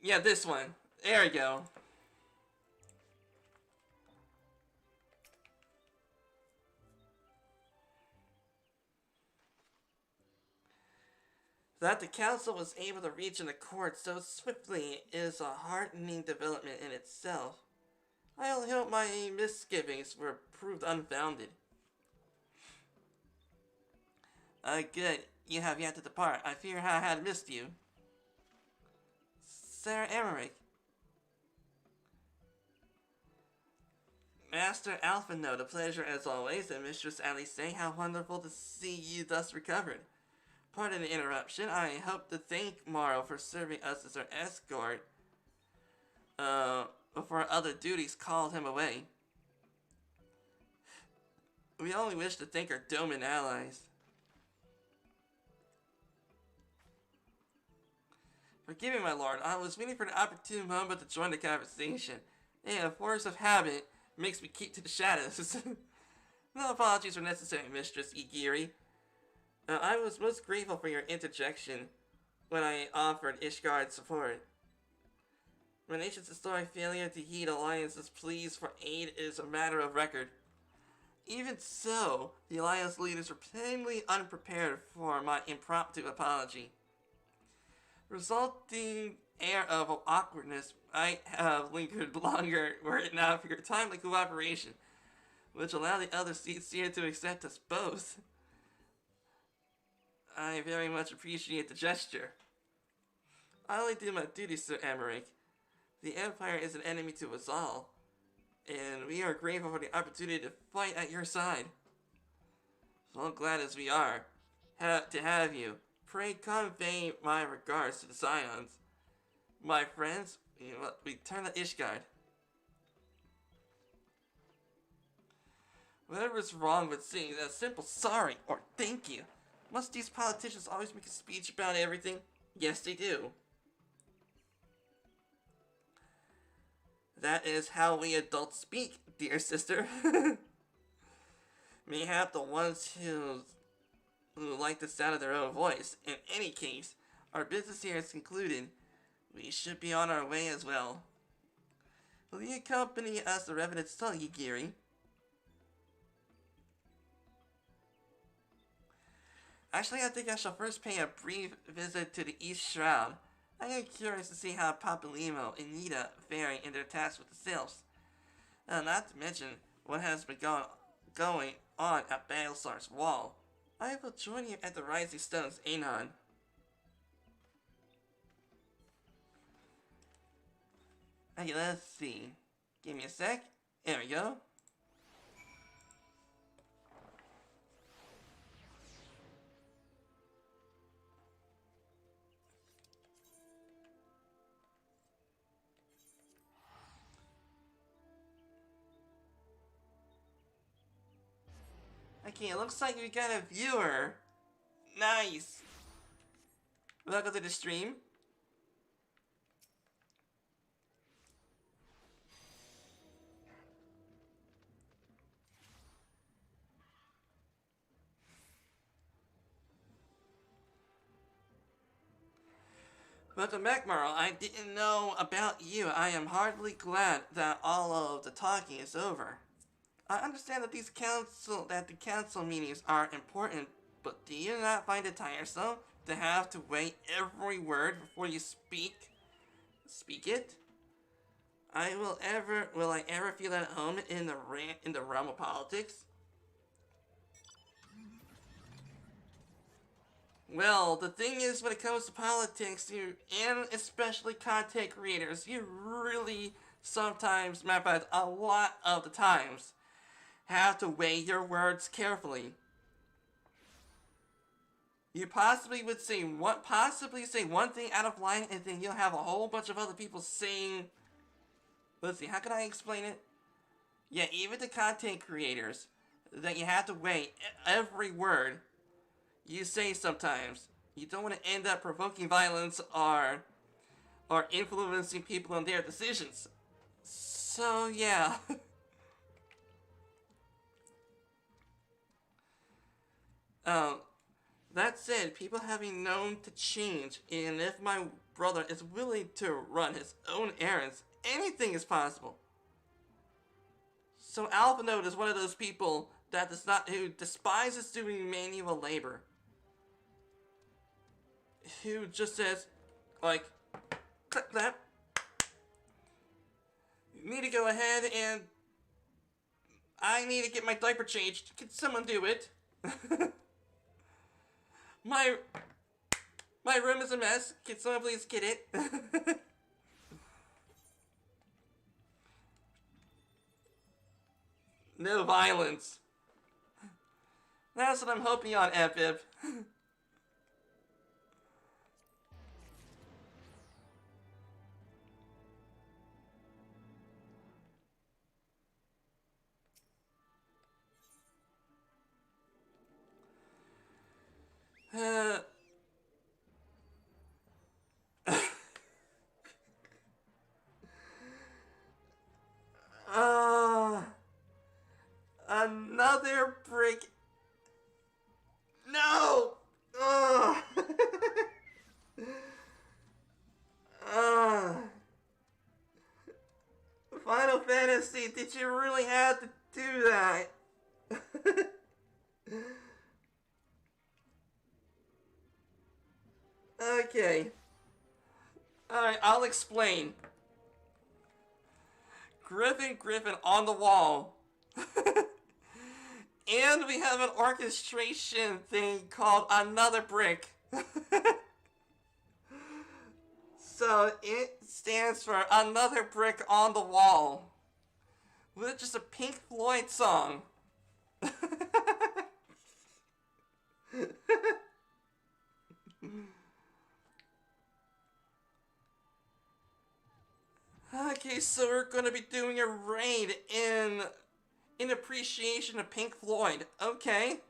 Yeah, this one. There we go. That the council was able to reach an accord so swiftly is a heartening development in itself. I only hope my misgivings were proved unfounded. Good. You have yet to depart. I fear I had missed you. Sir Emmerich. Master Alphino, a pleasure as always, and Mistress Alice, how wonderful to see you thus recovered. Pardon the interruption. I hope to thank Morrow for serving us as our escort. Before other duties called him away. We only wish to thank our Doman allies. Forgive me, my lord. I was waiting for an opportune moment to join the conversation. A force of habit makes me keep to the shadows. No apologies are necessary, Mistress Igiri. I was most grateful for your interjection when I offered Ishgard support. My nation's historic failure to heed Alliance's pleas for aid is a matter of record. Even so, the Alliance leaders were plainly unprepared for my impromptu apology. Resulting air of awkwardness might have lingered longer were it not for your timely cooperation, which allowed the other seats here to accept us both. I very much appreciate the gesture. I only do my duty, Sir Emmerich. The Empire is an enemy to us all, and we are grateful for the opportunity to fight at your side. So glad as we are to have you. Pray convey my regards to the Scions. My friends, We turn the Ishgard. Whatever's wrong with saying a simple sorry or thank you. Must these politicians always make a speech about everything? Yes, they do. That is how we adults speak, dear sister. Mayhap the ones who like the sound of their own voice. In any case, our business here is concluded. We should be on our way as well. Will you accompany us to Revenant's Tully, Geary? Actually, I think I shall first pay a brief visit to the East Shroud. I am curious to see how Papalimo and Nita fare in their tasks with the sylphs. Not to mention what has been going on at Battlestar's wall. I will join you at the Rising Stones, Anon. Okay, let's see. Give me a sec. There we go. Okay, it looks like we got a viewer. Nice. Welcome to the stream. Welcome back, Marl. I didn't know about you. I am heartily glad that all of the talking is over. I understand that the council meetings are important, but do you not find it tiresome to have to weigh every word before you speak it? Will I ever feel at home in the realm of politics? Well, the thing is, when it comes to politics, and especially content creators, you really sometimes, matter of fact, a lot of the times, have to weigh your words carefully. You possibly say one thing out of line, and then you'll have a whole bunch of other people saying, let's see, how can I explain it? Yeah, even the content creators, that you have to weigh every word you say sometimes. You don't want to end up provoking violence or influencing people on their decisions. So, yeah. That said, people have been known to change, and if my brother is willing to run his own errands, anything is possible. So Alpha Node is one of those people who despises doing manual labor. Who just says, like, click that. You need to go ahead and I need to get my diaper changed. Can someone do it? My room is a mess. Can someone please get it? No violence. That's what I'm hoping on, FF. Another brick. No! Final Fantasy, did you really have to do that? Okay. Alright, I'll explain. Griffin on the wall. And we have an orchestration thing called Another Brick. So it stands for Another Brick on the Wall. Which is a Pink Floyd song. so we're gonna be doing a raid in appreciation of Pink Floyd. Okay.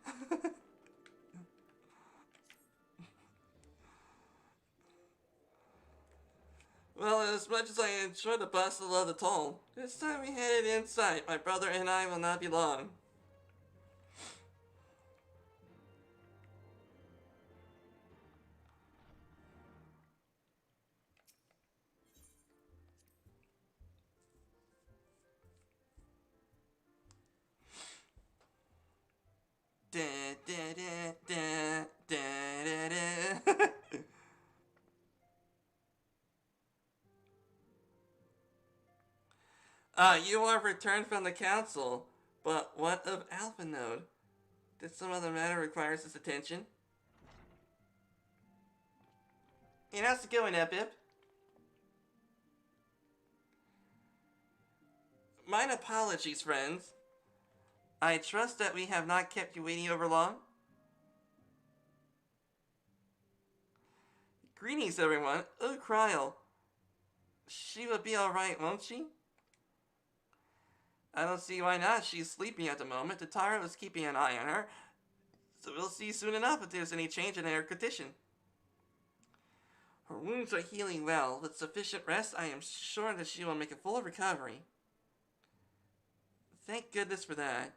Well, as much as I enjoy the bustle of the toll, this time we headed inside. My brother and I will not be long. Da, da, da, da, da, da, da. You are returned from the council, but what of Alpha Node? Did some other matter requires his attention? And how's it going, Epip? Mine apologies, friends. I trust that we have not kept you waiting over long. Greetings, everyone. Oh, Kryl. She will be alright, won't she? I don't see why not. She's sleeping at the moment. Tatara is keeping an eye on her. So we'll see soon enough if there's any change in her condition. Her wounds are healing well. With sufficient rest, I am sure that she will make a full recovery. Thank goodness for that.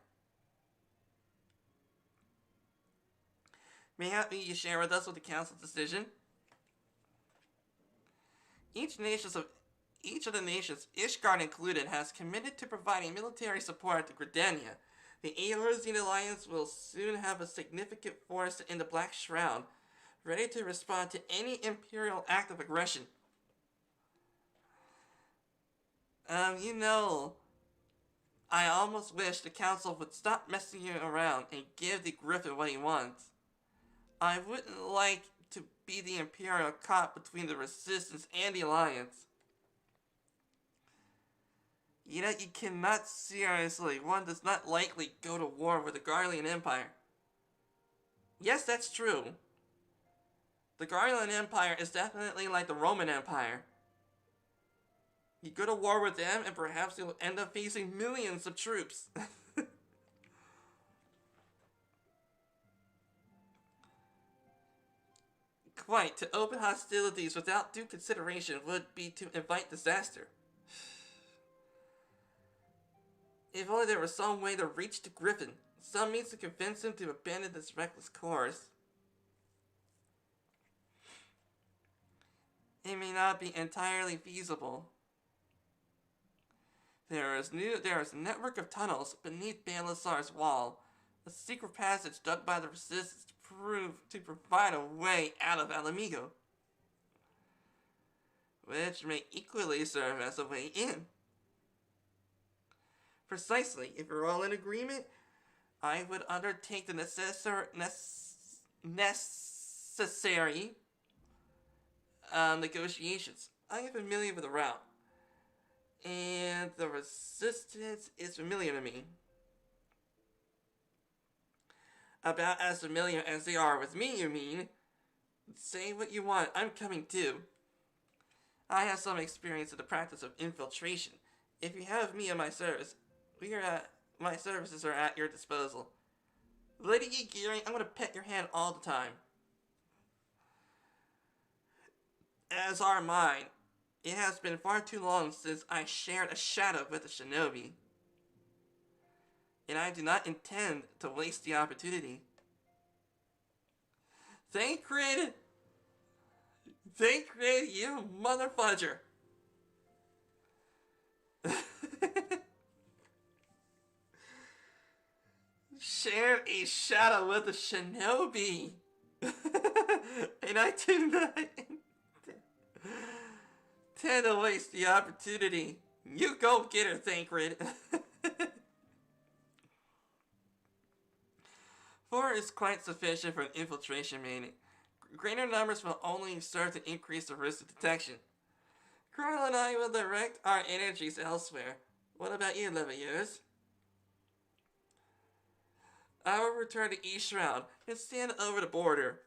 Mayhap you share with us what the council's decision? Each of the nations, Ishgard included, has committed to providing military support to Gridania. The Eorzean Alliance will soon have a significant force in the Black Shroud, ready to respond to any Imperial act of aggression. You know, I almost wish the Council would stop messing around and give the Griffin what he wants. I wouldn't like to be the Imperial caught between the Resistance and the Alliance. You know, you cannot seriously, one does not likely go to war with the Garlean Empire. Yes, that's true. The Garlean Empire is definitely like the Roman Empire. You go to war with them and perhaps you'll end up facing millions of troops. Quite, to open hostilities without due consideration would be to invite disaster. If only there was some way to reach the Griffin, some means to convince him to abandon this reckless course. It may not be entirely feasible. There is a network of tunnels beneath Balasar's wall, a secret passage dug by the Resistance to provide a way out of Alamigo, which may equally serve as a way in. Precisely, if we're all in agreement, I would undertake the necessary negotiations. I am familiar with the route, and the Resistance is familiar to me. About as familiar as they are with me, you mean? Say what you want, I'm coming too. I have some experience in the practice of infiltration. If you have me in my service, my services are at your disposal. Lady Igiri, I'm gonna pet your hand all the time. As are mine. It has been far too long since I shared a shadow with a shinobi. And I do not intend to waste the opportunity. Thancred, you motherfudger. Share a shadow with a shinobi. And I do not intend to waste the opportunity. You go get her, Thancred. 4 is quite sufficient for an infiltration meeting. Greater numbers will only serve to increase the risk of detection. Carl and I will direct our energies elsewhere. What about you, Leviers? I will return to East Shroud and stand over the border.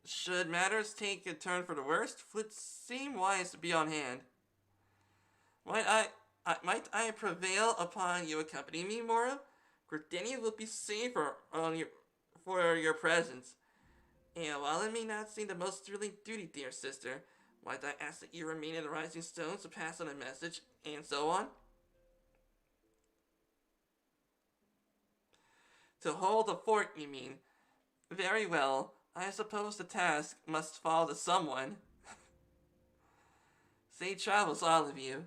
Should matters take a turn for the worst, it would seem wise to be on hand. Might I prevail upon you accompanying me, Mora? Gordania will be safer for your presence. And while it may not seem the most thrilling duty, dear sister, might I ask that you remain in the Rising Stones to pass on a message, and so on? To hold the fort, you mean? Very well. I suppose the task must fall to someone. Safe travels, all of you.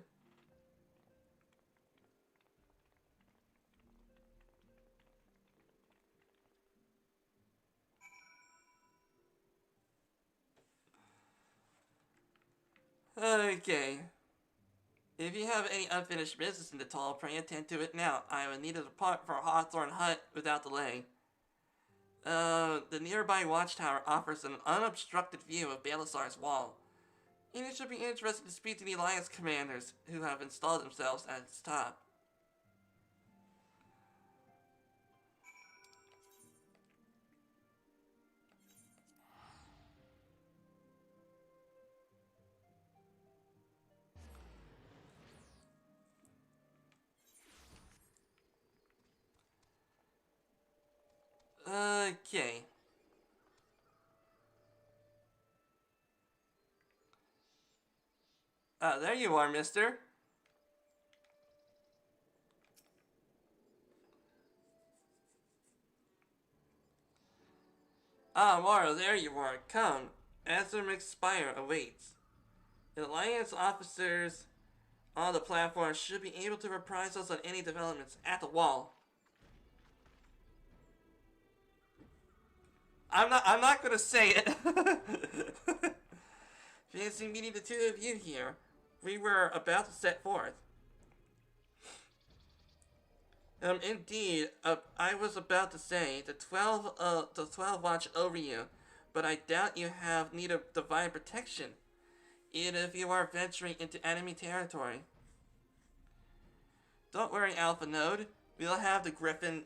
Okay. If you have any unfinished business in the Tall, pray attend to it now. I will need to depart for Hawthorne Hut without delay. The nearby watchtower offers an unobstructed view of Balasar's wall. And it should be interesting to speak to the Alliance commanders who have installed themselves at its top. Okay. There you are, mister. Mara, there you are. Come. Azurmix Spire awaits. The Alliance officers on the platform should be able to reprise us on any developments at the wall. I'm not gonna say it. Fancy meeting the two of you here. We were about to set forth. Indeed, I was about to say, the 12 watch over you, but I doubt you have need of divine protection, even if you are venturing into enemy territory. Don't worry, Alpha Node, we'll have the Griffin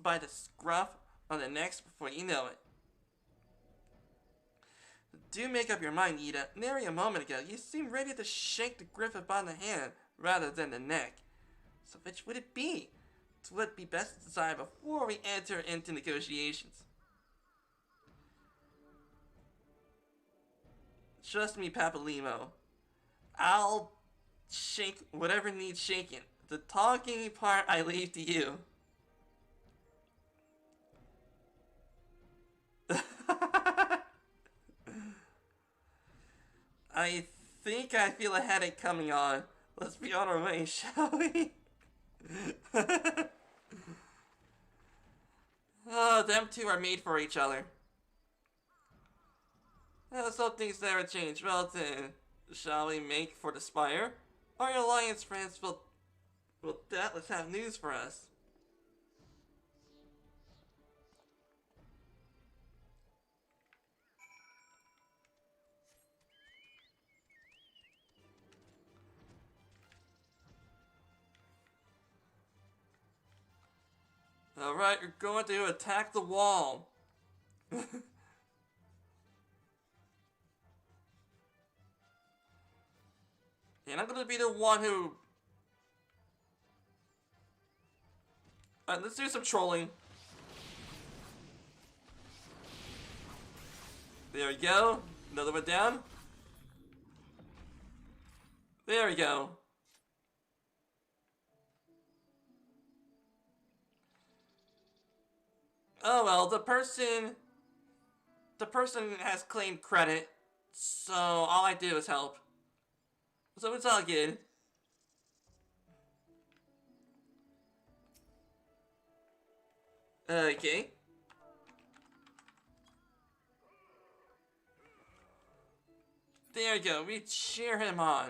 by the scruff on the neck before you know it. Do make up your mind, Ida. Nary a moment ago, you seemed ready to shake the Griffin by the hand rather than the neck. So which would it be? It would be best to decide before we enter into negotiations. Trust me, Papalimo. I'll shake whatever needs shaking. The talking part I leave to you. I think I feel a headache coming on. Let's be on our way, shall we? Oh, them two are made for each other. Some things never change. Well then, shall we make for the Spire? Our Alliance friends will doubtless have news for us. Alright, you're going to attack the wall. And I'm gonna be the one who... Alright, let's do some trolling. There we go. Another one down. There we go. Oh well, the person has claimed credit, so all I do is help. So it's all good. Okay. There we go, we cheer him on.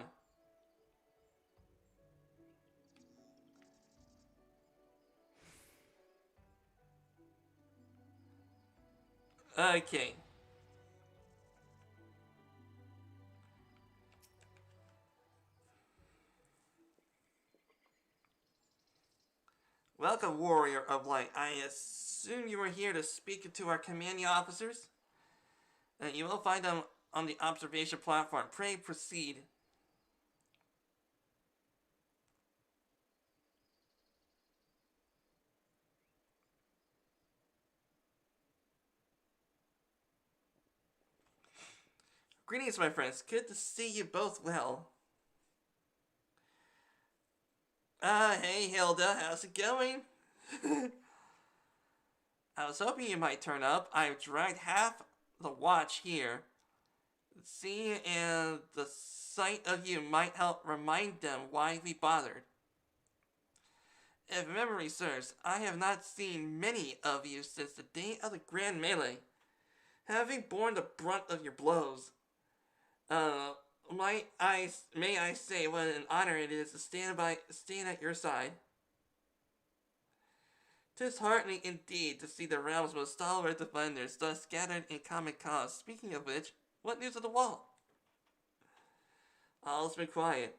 Okay. Welcome, Warrior of Light. I assume you are here to speak to our commanding officers? You will find them on the observation platform. Pray proceed. Greetings, my friends. Good to see you both well. Hey Hilda, how's it going? I was hoping you might turn up. I've dragged half the watch here. Seeing and the sight of you might help remind them why we bothered. If memory serves, I have not seen many of you since the day of the Grand Melee. Having borne the brunt of your blows, may I say what an honor it is to stand at your side. 'Tis heartening indeed to see the realm's most stalwart defenders thus gathered in common cause. Speaking of which, what news of the wall? All's been quiet.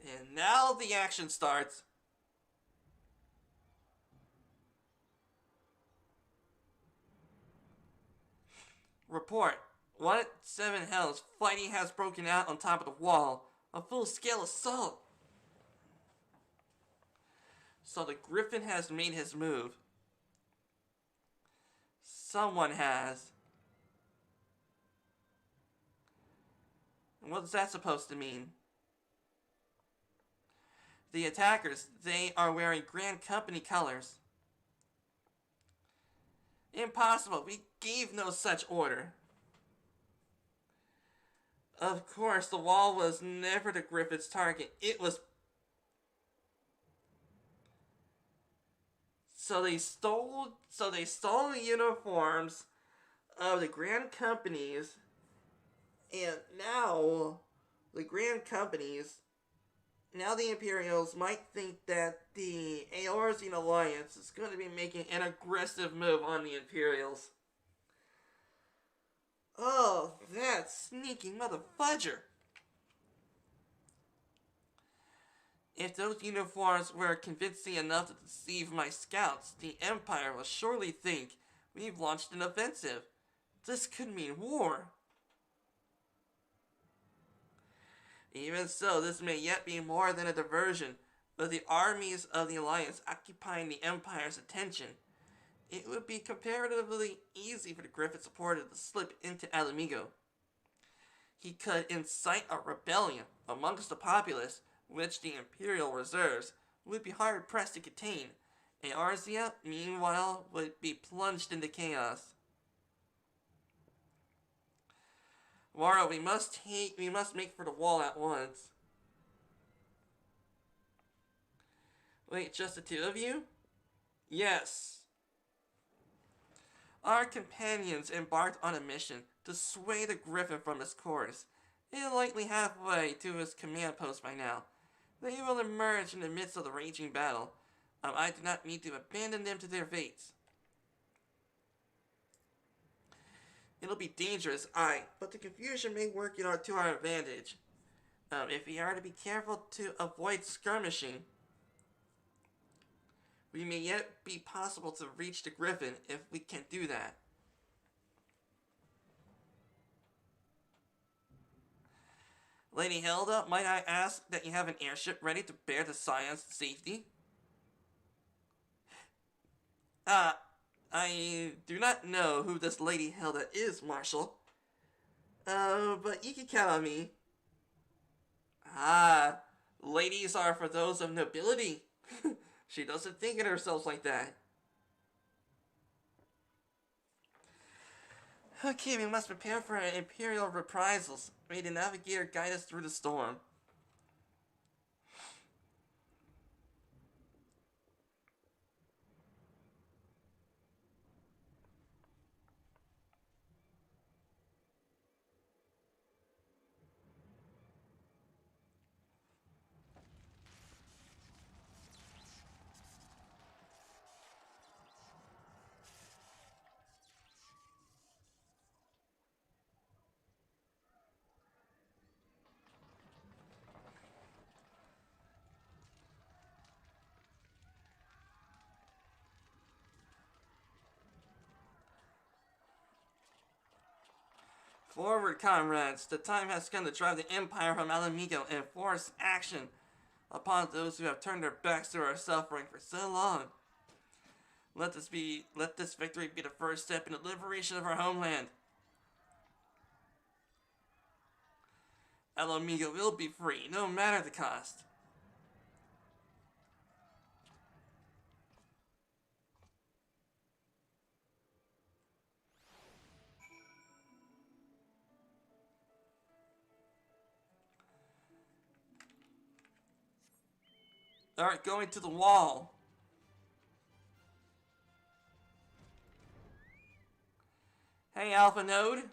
And now the action starts. Report. 1-7 Hells. Fighting has broken out on top of the wall. A full-scale assault. So the Griffin has made his move. Someone has. What's that supposed to mean? The attackers, they are wearing Grand Company colors. Impossible, we gave no such order. Of course, the wall was never the Griffin's target. It was... So they stole the uniforms of the Grand Companies, and now the Grand Companies, now the Imperials might think that the Eorzean Alliance is going to be making an aggressive move on the Imperials. Oh, that sneaky motherfudger! If those uniforms were convincing enough to deceive my scouts, the Empire will surely think we've launched an offensive. This could mean war. Even so, this may yet be more than a diversion. With the armies of the Alliance occupying the Empire's attention, it would be comparatively easy for the Griffin supporter to slip into Alamigo. He could incite a rebellion amongst the populace, which the Imperial reserves would be hard-pressed to contain. Eorzea, meanwhile, would be plunged into chaos. Waro, we must make for the wall at once. Wait, just the two of you? Yes. Our companions embarked on a mission to sway the Griffin from his course. They are likely halfway to his command post by now. They will emerge in the midst of the raging battle. I do not need to abandon them to their fates. It'll be dangerous, but the confusion may work to our advantage. If we are to be careful to avoid skirmishing, we may yet be possible to reach the Griffin if we can do that. Lady Hilda, might I ask that you have an airship ready to bear the Scion's safety? I do not know who this Lady Hilda is, Marshal. But you can count on me. Ladies are for those of nobility. She doesn't think of herself like that. Okay, we must prepare for Imperial reprisals. May the Navigator guide us through the storm. Forward, comrades! The time has come to drive the Empire from Alamigo and force action upon those who have turned their backs to our suffering for so long. Let this victory be the first step in the liberation of our homeland. Alamigo will be free, no matter the cost. Alright, going to the wall. Hey, Alpha Node.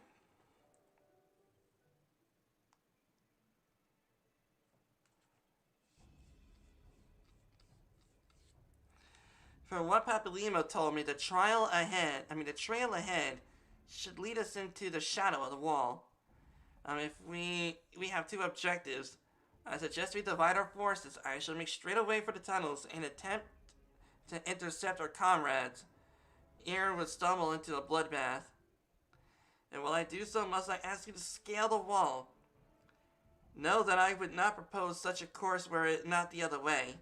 From what Papalimo told me, the trail ahead should lead us into the shadow of the wall. If we have two objectives. I suggest we divide our forces. I shall make straight away for the tunnels and attempt to intercept our comrades. Aaron would stumble into a bloodbath. And while I do so, must I ask you to scale the wall? Know that I would not propose such a course were it not the other way.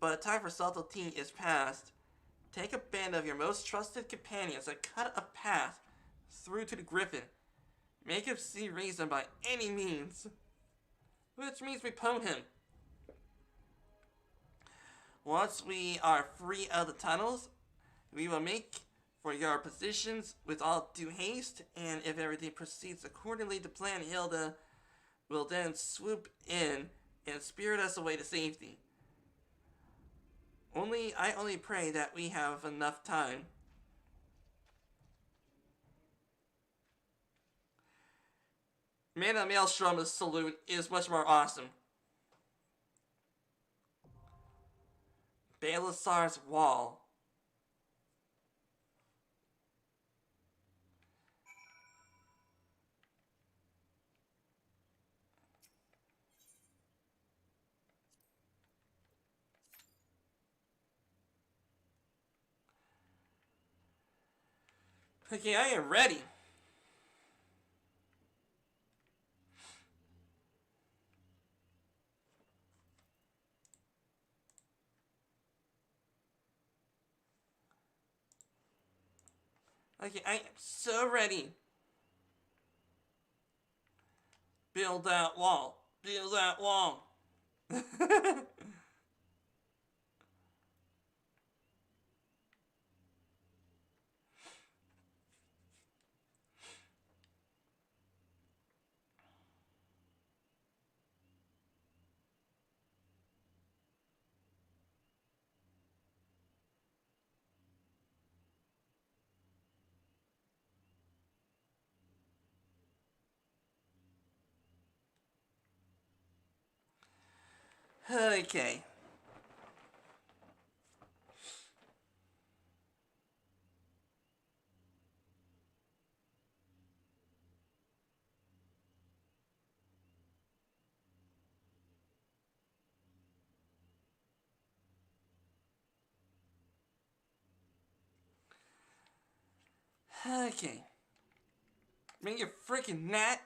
But time for subtlety is past. Take a band of your most trusted companions and cut a path through to the griffin. Make him see reason by any means. Which means we pwn him. Once we are free of the tunnels, we will make for your positions with all due haste, and if everything proceeds accordingly to plan, Hilda will then swoop in and spirit us away to safety. I only pray that we have enough time. Mana Maelstrom's salute is much more awesome. Balasar's wall. Okay, I am ready. Okay, I am so ready. Build that wall. Build that wall. Okay. Okay. Bring your freaking gnat.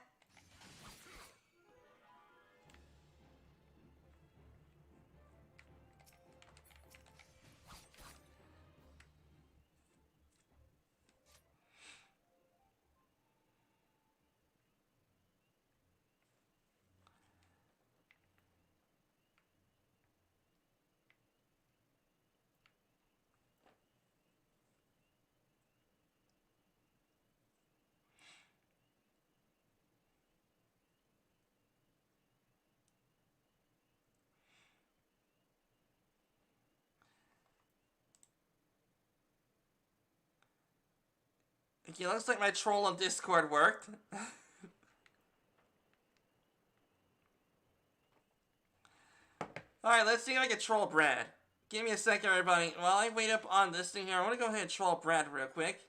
Okay, looks like my troll on Discord worked. Alright, let's see if I can troll Brad. Give me a second, everybody. While I wait up on this thing here, I want to go ahead and troll Brad real quick.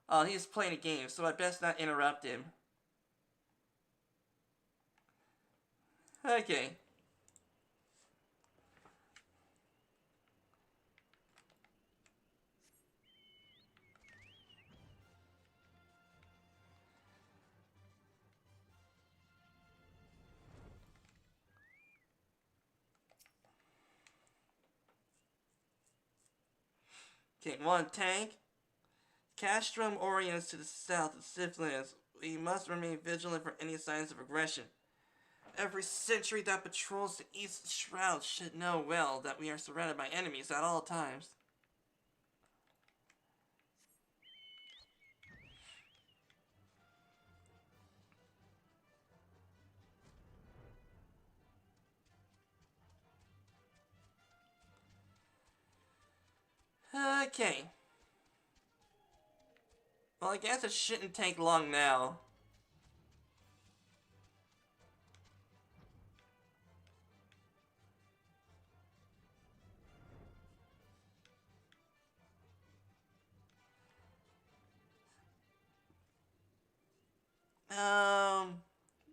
Oh, he's playing a game, so I best not interrupt him. Okay. Okay, one tank. Castrum orients to the south of Siflands We must remain vigilant for any signs of aggression. Every sentry that patrols the East Shroud should know well that we are surrounded by enemies at all times. Okay. Well, I guess it shouldn't take long now.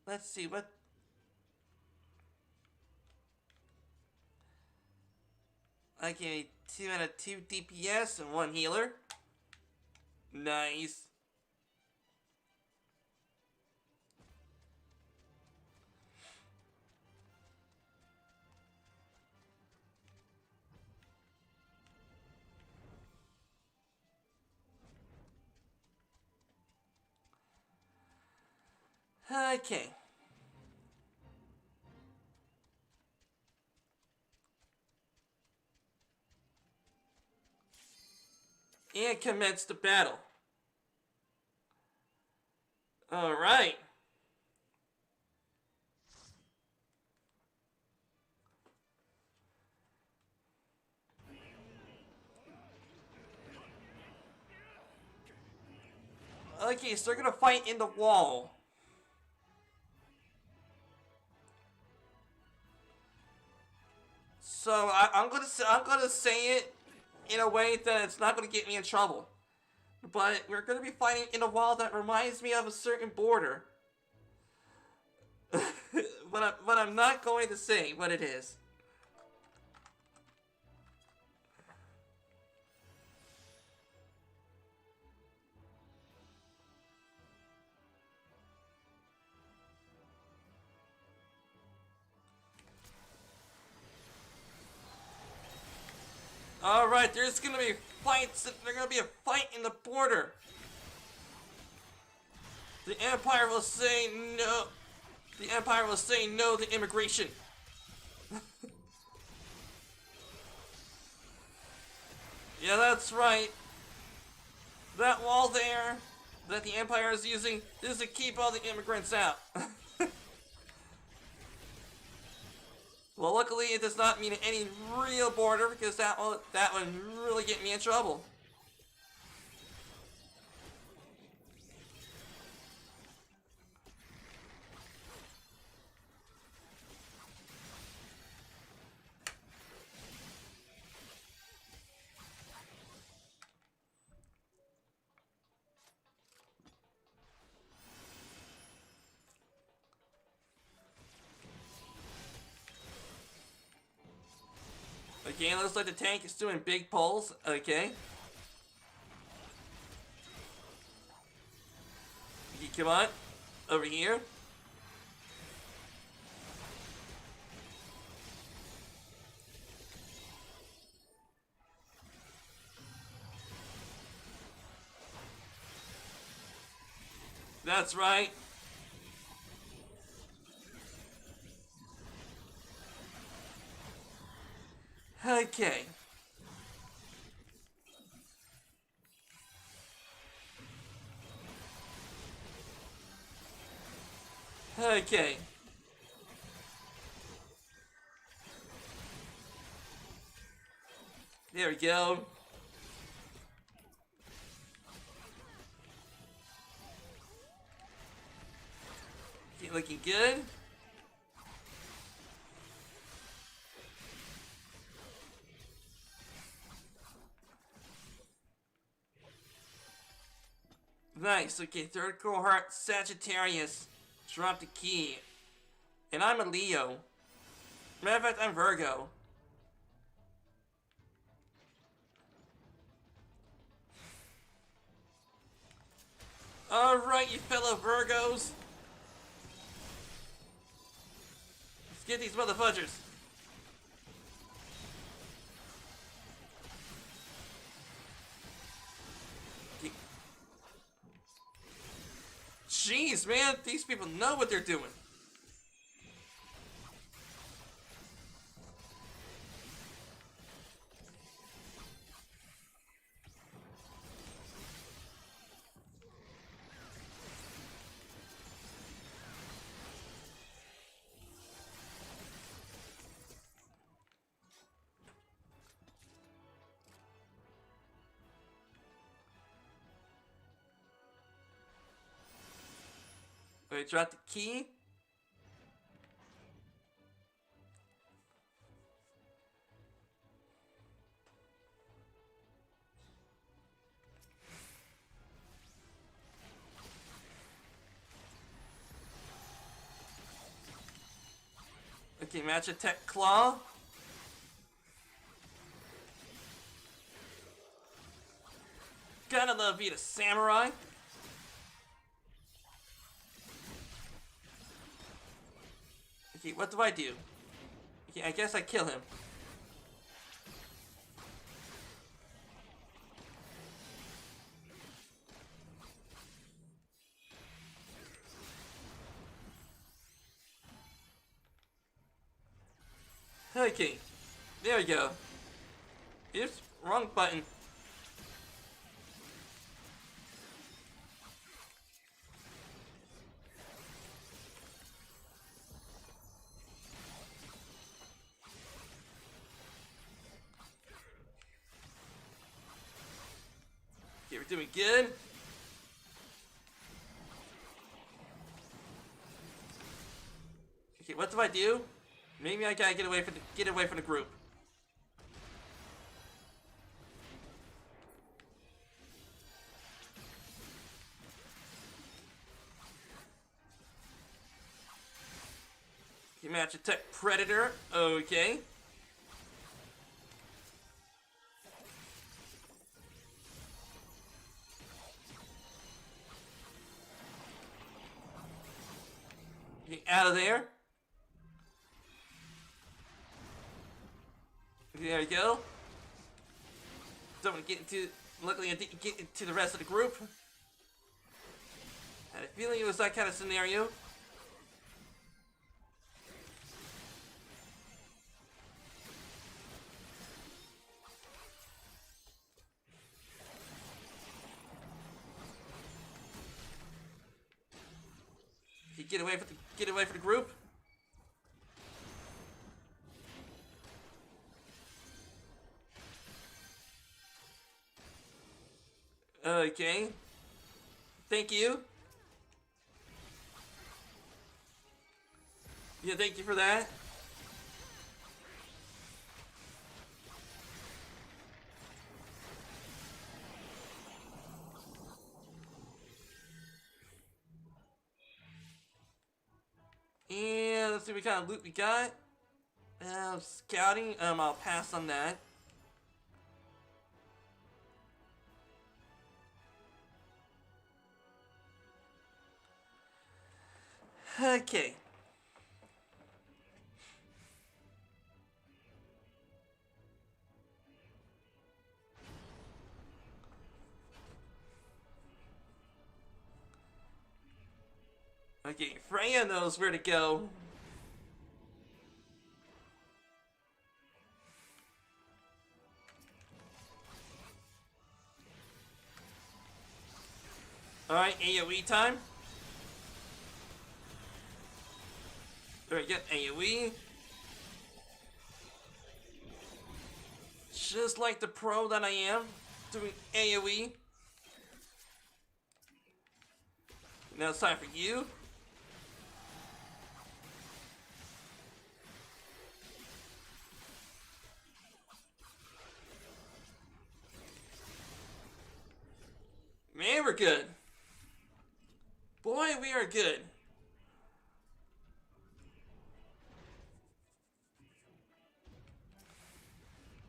Let's see, what... Okay, 2 out of 2 DPS and 1 healer. Nice. Okay. And commence the battle. Alright. Okay, so they're gonna fight in the wall. So I'm gonna say it in a way that it's not gonna get me in trouble. But we're gonna be fighting in a wall that reminds me of a certain border. but I'm not going to say what it is. Alright, there's gonna be fights. There's gonna be a fight in the border. The Empire will say no. The Empire will say no to immigration. Yeah, that's right. That wall there that the Empire is using is to keep all the immigrants out. Well, luckily it does not mean any real border, because that would really get me in trouble. Again, looks like the tank is doing big pulls. Okay. Okay, come on. Over here. That's right. Okay. Okay. There we go. Okay, looking good. Nice. Okay, third cohort, Sagittarius. Drop the key. And I'm a Leo. Matter of fact, I'm Virgo. Alright, you fellow Virgos. Let's get these motherfuckers. Jeez, man, these people know what they're doing. Wait, drop the key. Okay, match attack claw. Gotta love being a samurai. Okay, what do I do? Okay, I guess I kill him. Okay, there we go. Oops, wrong button. Okay, we're doing good. Okay, what do I do? Maybe I gotta get away from the group. Okay, match attack predator. Okay. Okay, out of there. There we go. Don't want to get into. Luckily, I didn't get into the rest of the group. Had a feeling it was that kind of scenario. Okay, get away from the group. Okay. Thank you. Yeah, thank you for that. And let's see what kind of loot we got. Scouting. I'll pass on that. Okay. Okay, Freya knows where to go. Alright, AoE time. Alright, get AoE. Just like the pro that I am, doing AoE. Now it's time for you. Man, we're good. Boy, we are good.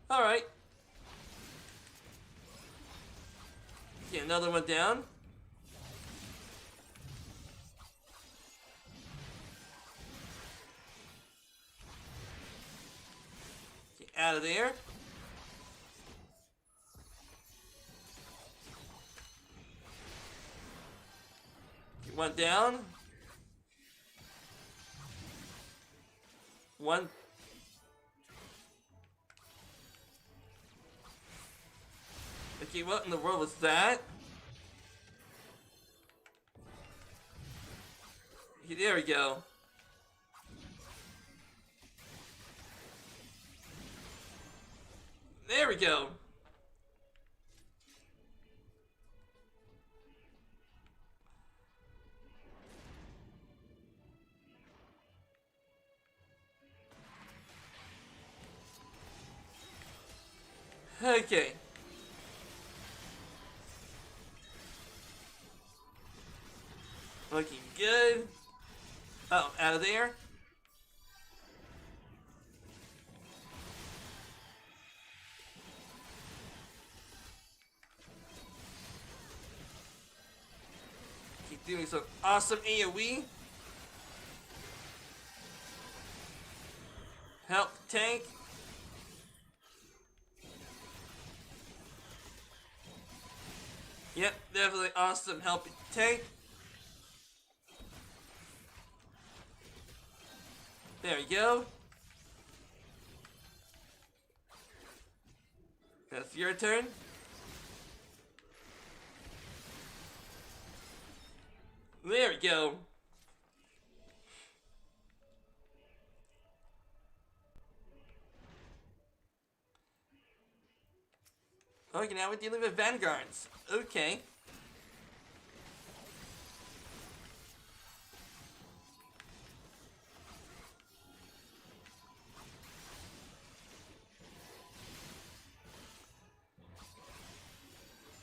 Alright. Get another one down. Get out of there. One down. One. Okay, what in the world was that? Okay, there we go. There we go. Okay. Looking good. Oh, out of there. Keep doing some awesome AoE. Help the tank. Yep, definitely awesome helping tank. There we go. That's your turn. There we go. Okay, now we're dealing with vanguards. Okay.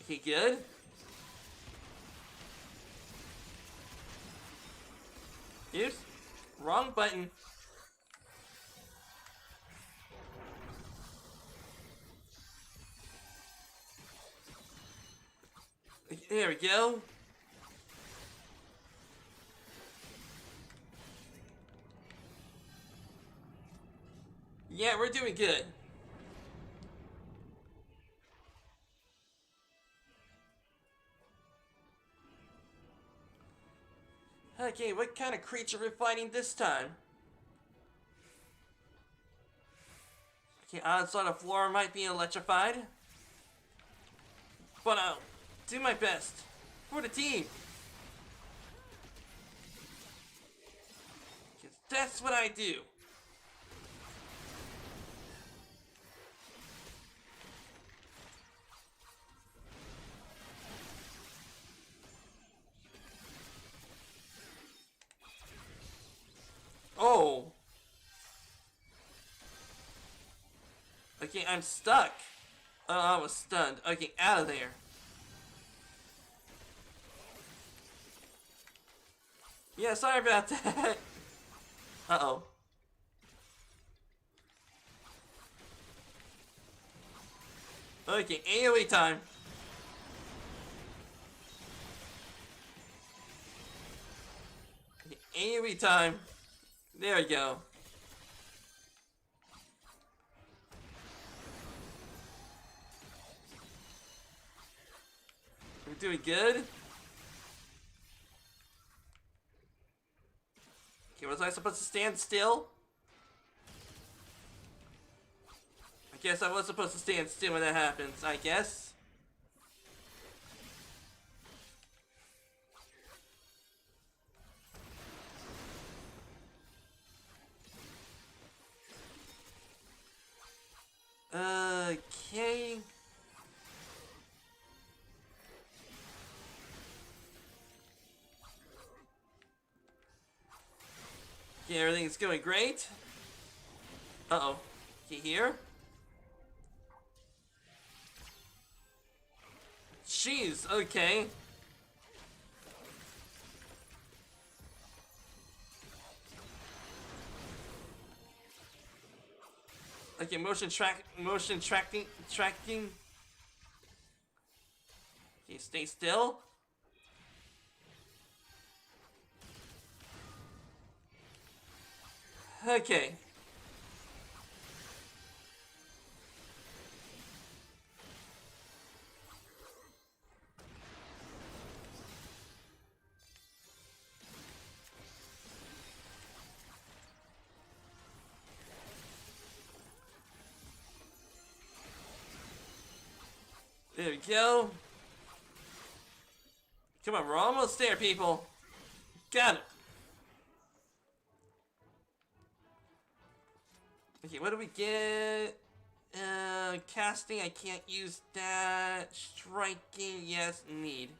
Okay, good. Oops. Wrong button. There we go. Yeah, we're doing good. Okay, what kind of creature we're fighting this time? Okay, odds on the floor might be electrified. But I'll do my best for the team. 'Cause that's what I do. Oh. Okay, I'm stuck. Oh, I was stunned. Okay, out of there. Yeah, sorry about that. Uh-oh. Okay, AoE time. Okay, AoE time. There we go. We're doing good. Okay, was I supposed to stand still? I guess I was supposed to stand still when that happens, I guess. Okay. Okay, everything's going great. Uh-oh. Okay, here. Jeez, okay. Okay, motion tracking. Okay, stay still. Okay. There we go. Come on, we're almost there, people. Got it. Okay, what do we get? Casting, I can't use that. Striking, yes, need.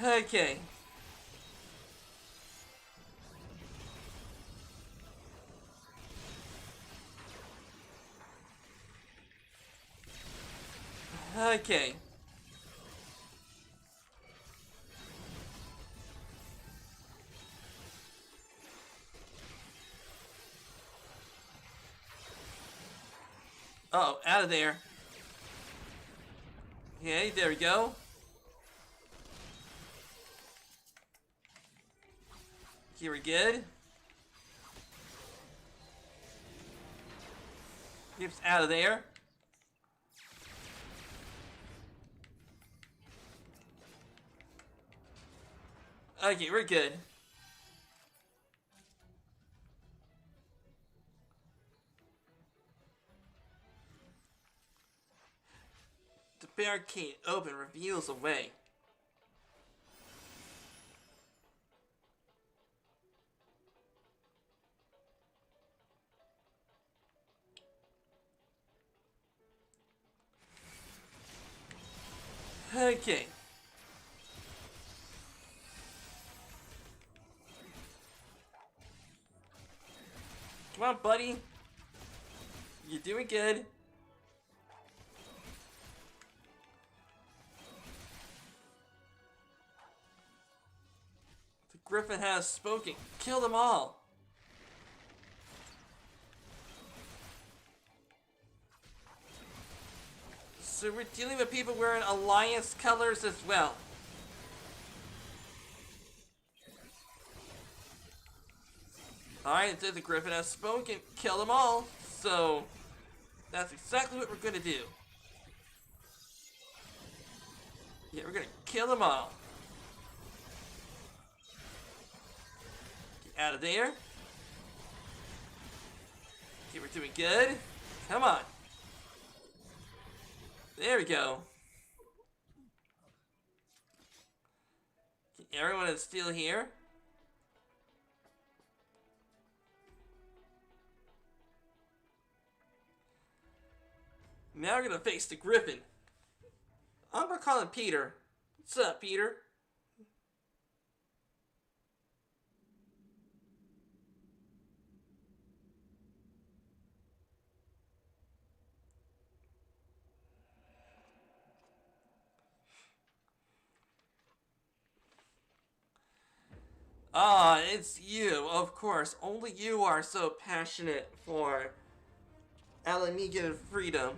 Okay. Okay. Oh, out of there. Okay, there we go. Here we're good. Gibbs out of there. Okay, we're good. The barricade open reveals a way. Okay. Come on, buddy. You're doing good. The Griffin has spoken. Kill them all. So we're dealing with people wearing Alliance colors as well. Alright, the Griffin has spoken. Kill them all. So, that's exactly what we're gonna do. Yeah, we're gonna kill them all. Get out of there. Okay, we're doing good. Come on. There we go. Okay, everyone is still here. Now we're gonna face the Griffin. I'm gonna call him Peter. What's up, Peter? Ah, it's you, of course. Only you are so passionate for Alamigan freedom.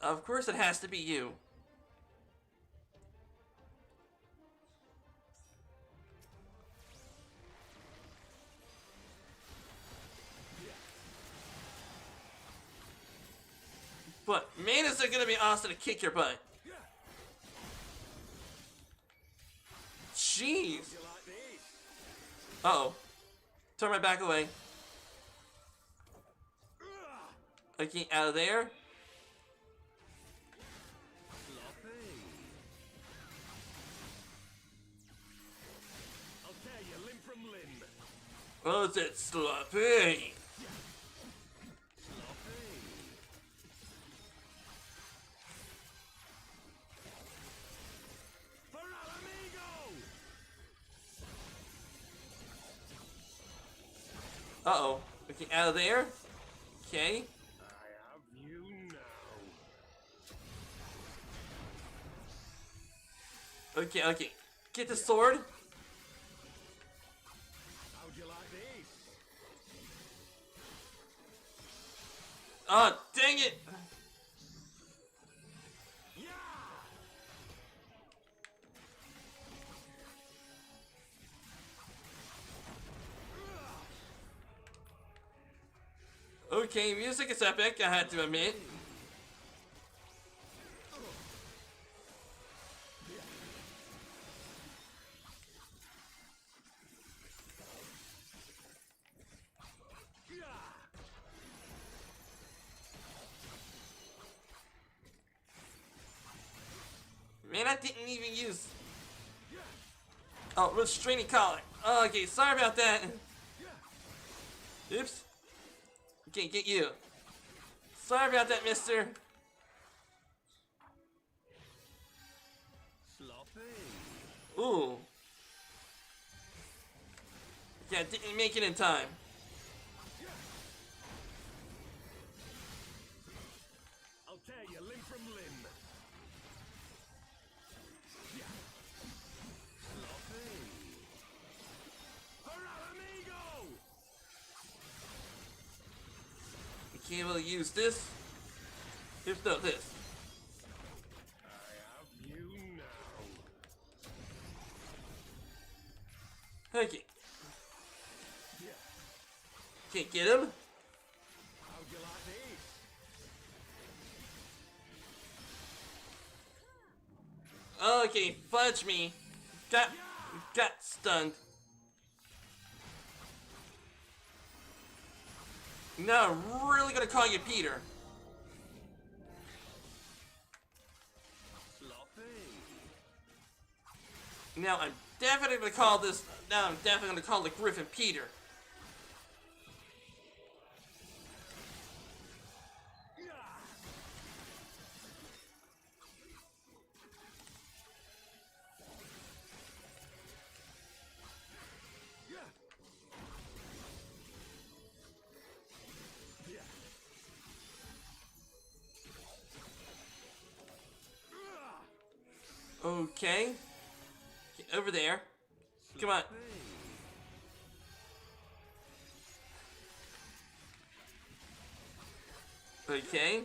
Of course it has to be you. But man, is it gonna be awesome to kick your butt. Jeez. Uh-oh. Turn my back away. Okay, out of there. Oh, is it sloppy? Uh-oh. Okay, out of there. Okay. I have you now. Okay, okay. Get the sword. How'd you like this? Oh, dang it! Okay, music is epic, I had to admit. Man, I didn't even use... Oh, restraining collar. Okay, sorry about that. Oops. Okay, get you. Sorry about that, mister. Ooh. Yeah, didn't make it in time. I'll tear you limb from limb. Sloppy. Amigo! We can't really use this. If not this. I have you now. Okay. Can't get him. How'd you like this? Okay, fudge me. Got stunned. Now I'm really gonna call you Peter. Now I'm definitely gonna call this. Now I'm definitely gonna call the Griffin Peter. Okay. Get over there. Come on. Okay.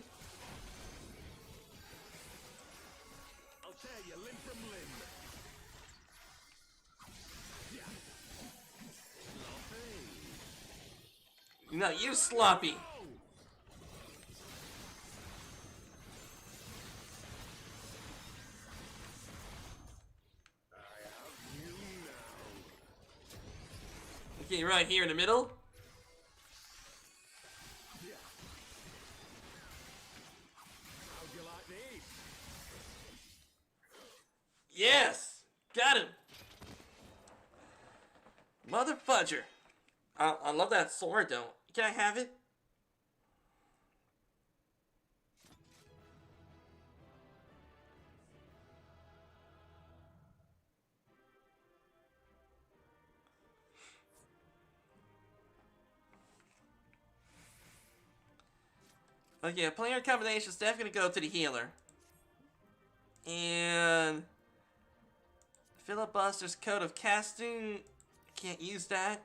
I'll tear you limb from limb. Sloppy. No, you sloppy. Okay, right here in the middle. How'd you like these? Yes! Got him! Mother fudger. I love that sword though. Can I have it? Okay, a player combination is definitely gonna go to the healer. And Filibuster's Code of Casting. Can't use that.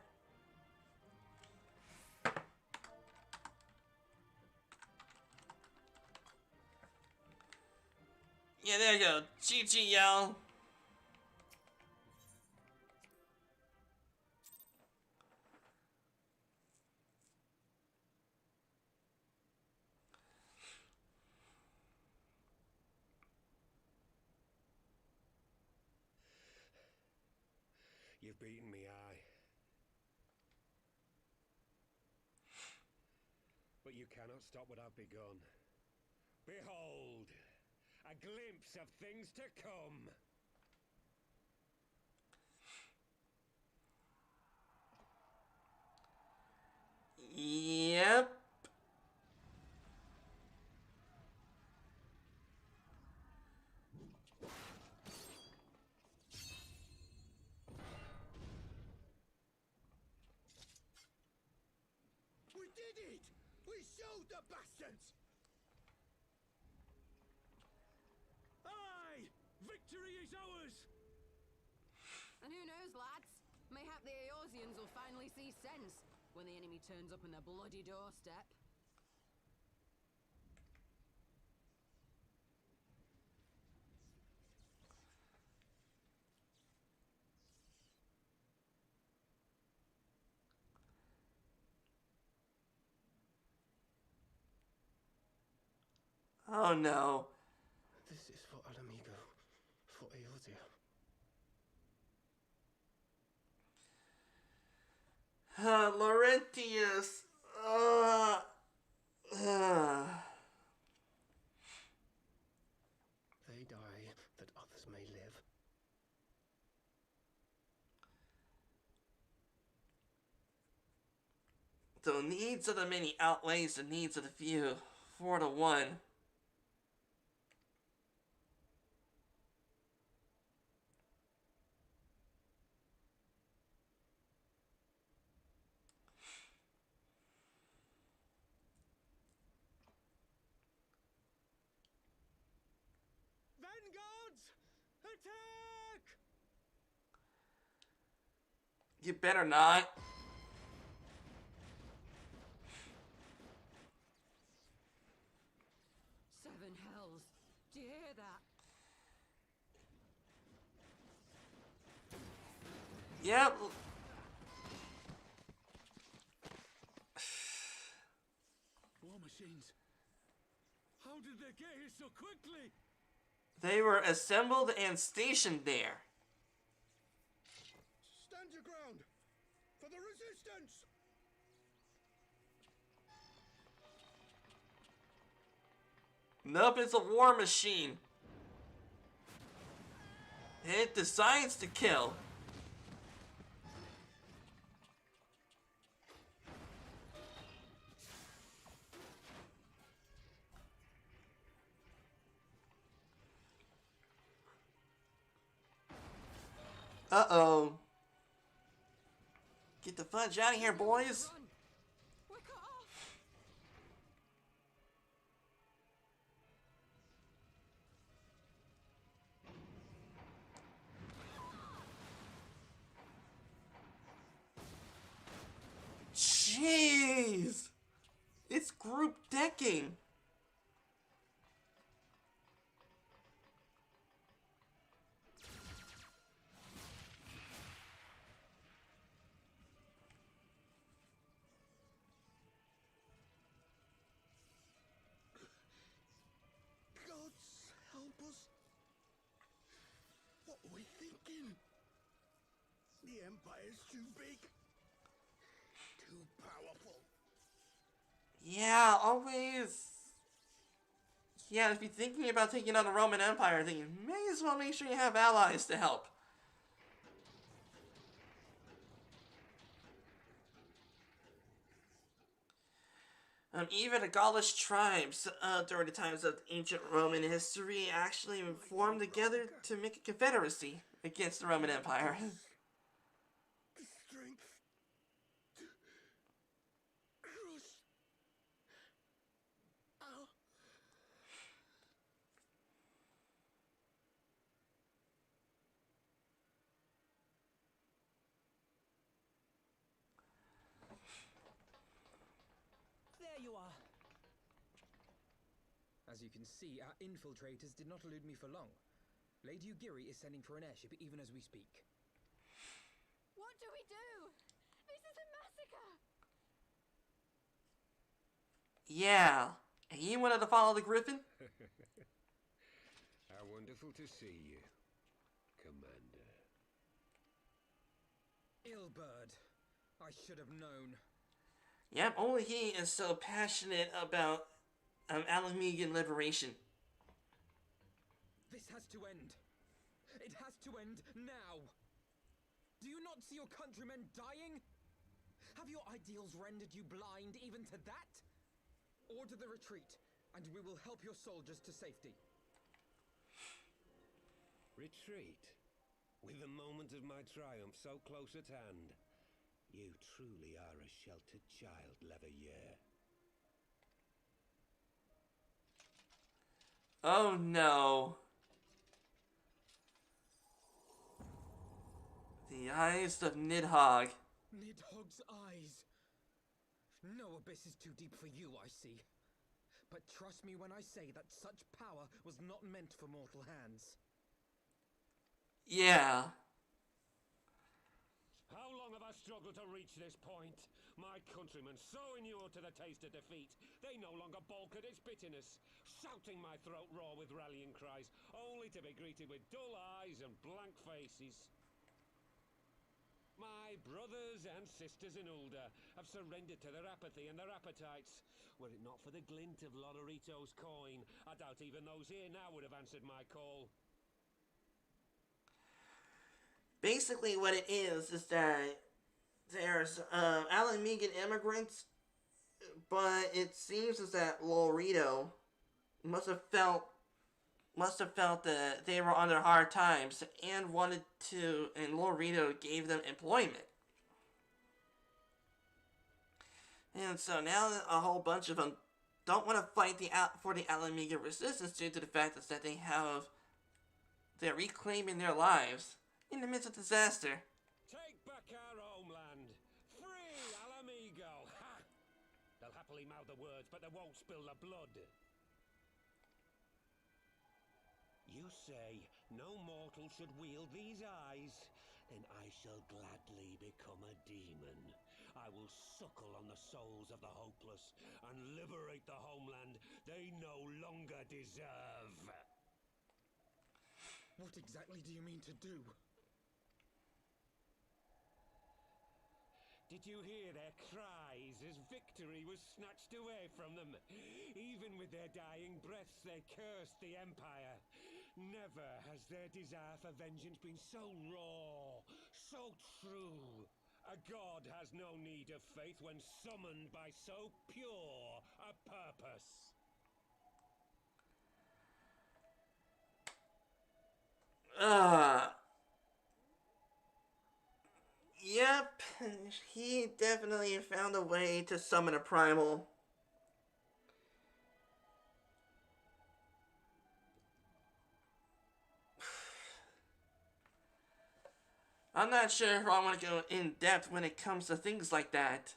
Yeah, there you go. GG, y'all. You've beaten me, aye. But you cannot stop what I've begun. Behold, a glimpse of things to come. Yep. We did it! We showed the bastards! Aye! Victory is ours! And who knows, lads? Mayhap the Eorzeans will finally see sense when the enemy turns up on their bloody doorstep. Oh no. This is for Alamigo, for Eorzea. Laurentius. They die that others may live. The needs of the many outweighs the needs of the few. 4-1. Vanguards! Attack! You better not. Seven hells. Do you hear that? Yep. War machines. How did they get here so quickly? They were assembled and stationed there. Stand your ground! For the resistance! Nope, it's a war machine. It decides to kill. Uh-oh. Get the fudge out of here, boys. Run! We're cut off! Jeez. It's group decking. Gods help us! What are we thinking? The Empire's too big. Too powerful. Yeah, always. Yeah, if you're thinking about taking on the Roman Empire, then you may as well make sure you have allies to help. Even the Gaulish tribes, during the times of ancient Roman history, actually formed together to make a confederacy against the Roman Empire. The strength to crush our... There you are. As you can see, our infiltrators did not elude me for long. Lady Ugiri is sending for an airship even as we speak. What do we do? This is a massacre! Yeah. And you wanted to follow the Griffin? How wonderful to see you, Commander. Ilbird. I should have known. Yep, only he is so passionate about Alamegan liberation. This has to end. It has to end now. Do you not see your countrymen dying? Have your ideals rendered you blind even to that? Order the retreat, and we will help your soldiers to safety. Retreat? With the moment of my triumph so close at hand. You truly are a sheltered child, Leverrier. Oh no. The eyes of Nidhogg. Nidhogg's eyes. No abyss is too deep for you, I see. But trust me when I say that such power was not meant for mortal hands. Yeah. How long long have I struggled to reach this point? My countrymen, so inured to the taste of defeat, they no longer balk at its bitterness, shouting my throat raw with rallying cries, only to be greeted with dull eyes and blank faces. My brothers and sisters in Ulda have surrendered to their apathy and their appetites. Were it not for the glint of Lodorito's coin, I doubt even those here now would have answered my call. Basically what it is that there's Alamegan immigrants, but it seems as that Lorito must have felt that they were under hard times and Lorito gave them employment. And so now a whole bunch of them don't want to fight for the Alamegan resistance due to the fact that they're reclaiming their lives in the midst of disaster. Take back our homeland! Free Alamigo! Ha! They'll happily mouth the words, but they won't spill the blood. You say no mortal should wield these eyes, then I shall gladly become a demon. I will suckle on the souls of the hopeless and liberate the homeland they no longer deserve. What exactly do you mean to do? Did you hear their cries as victory was snatched away from them? Even with their dying breaths, they cursed the Empire. Never has their desire for vengeance been so raw, so true. A god has no need of faith when summoned by so pure a purpose. Yep, he definitely found a way to summon a primal. I'm not sure if I want to go in depth when it comes to things like that.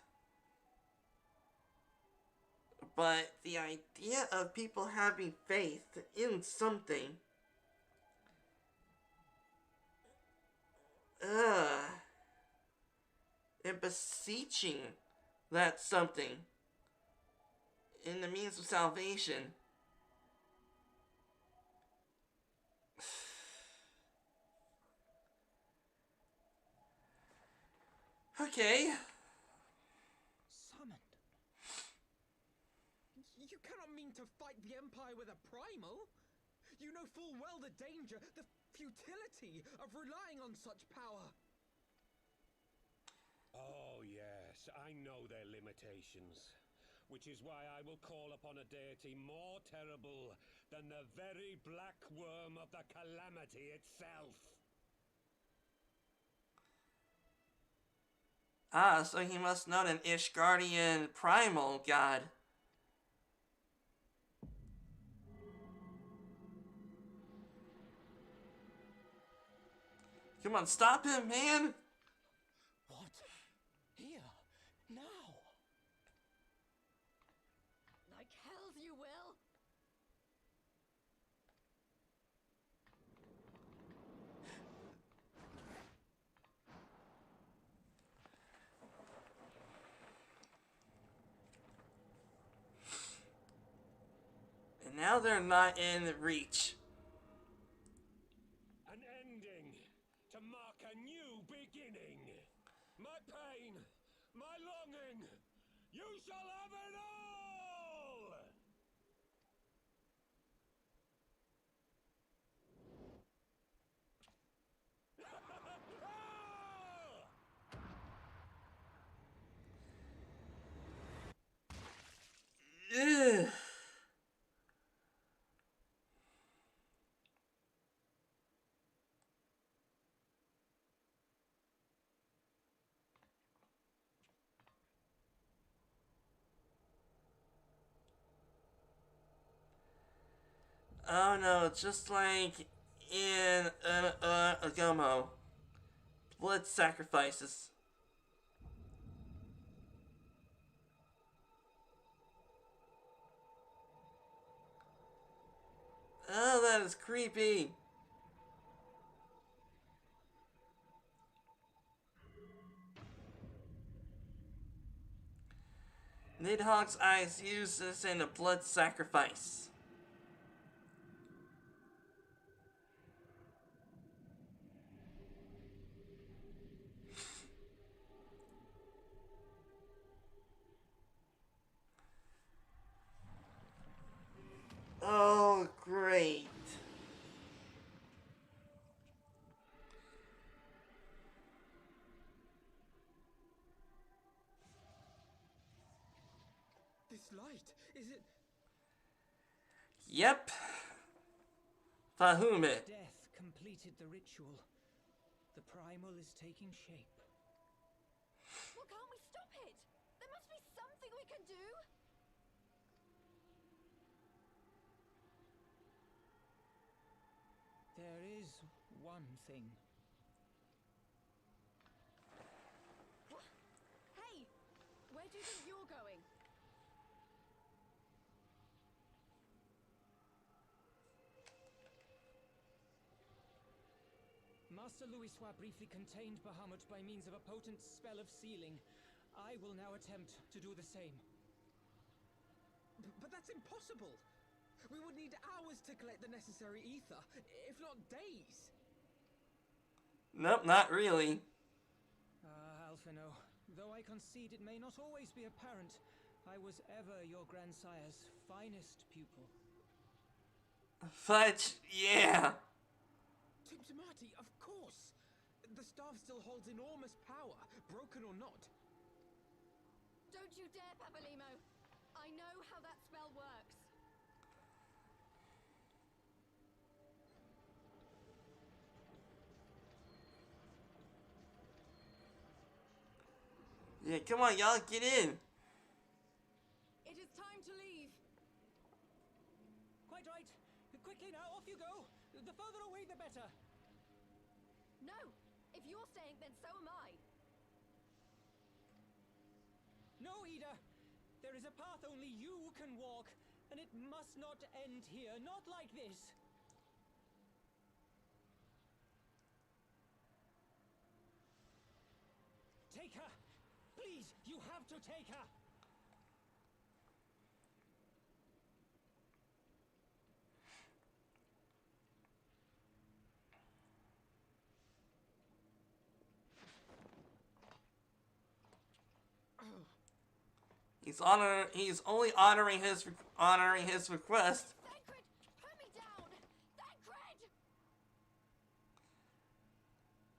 But the idea of people having faith in something, and beseeching that something in the means of salvation. Okay. Summoned? You cannot mean to fight the Empire with a primal? You know full well the danger, the futility of relying on such power. Oh yes, I know their limitations. Which is why I will call upon a deity more terrible than the very black worm of the calamity itself. Ah, so he must know an Ishgardian primal god. Come on, stop him, man! What? Here? Now? Like hell you will! And now they're not in reach. An ending to mark a new beginning. My pain, my longing, you shall have it all! Ugh. Oh no, just like in Agomo. Blood sacrifices. Oh, that is creepy. Nidhogg's eyes use this in a blood sacrifice. Oh, great. This light, is it? Yep. Fahumet. Death completed the ritual. The primal is taking shape. Well, can't we stop it? There must be something we can do. There is one thing. Hey, where do you think you're going? Master Louisois briefly contained Bahamut by means of a potent spell of sealing. I will now attempt to do the same. But that's impossible! We would need hours to collect the necessary ether, if not days. Nope, not really. Alphino, though I concede it may not always be apparent, I was ever your grandsire's finest pupil. Fudge, yeah. Timtimati, of course! The staff still holds enormous power, broken or not. Don't you dare, Papalymo! I know how that spell works. Yeah, come on, y'all, get in. It is time to leave. Quite right. Quickly now, off you go. The further away, the better. No! If you're staying, then so am I. No, Ida. There is a path only you can walk, and it must not end here. Not like this. Take her. Please, you have to take her. He's only honoring his request. Thancred, put me down! Thancred!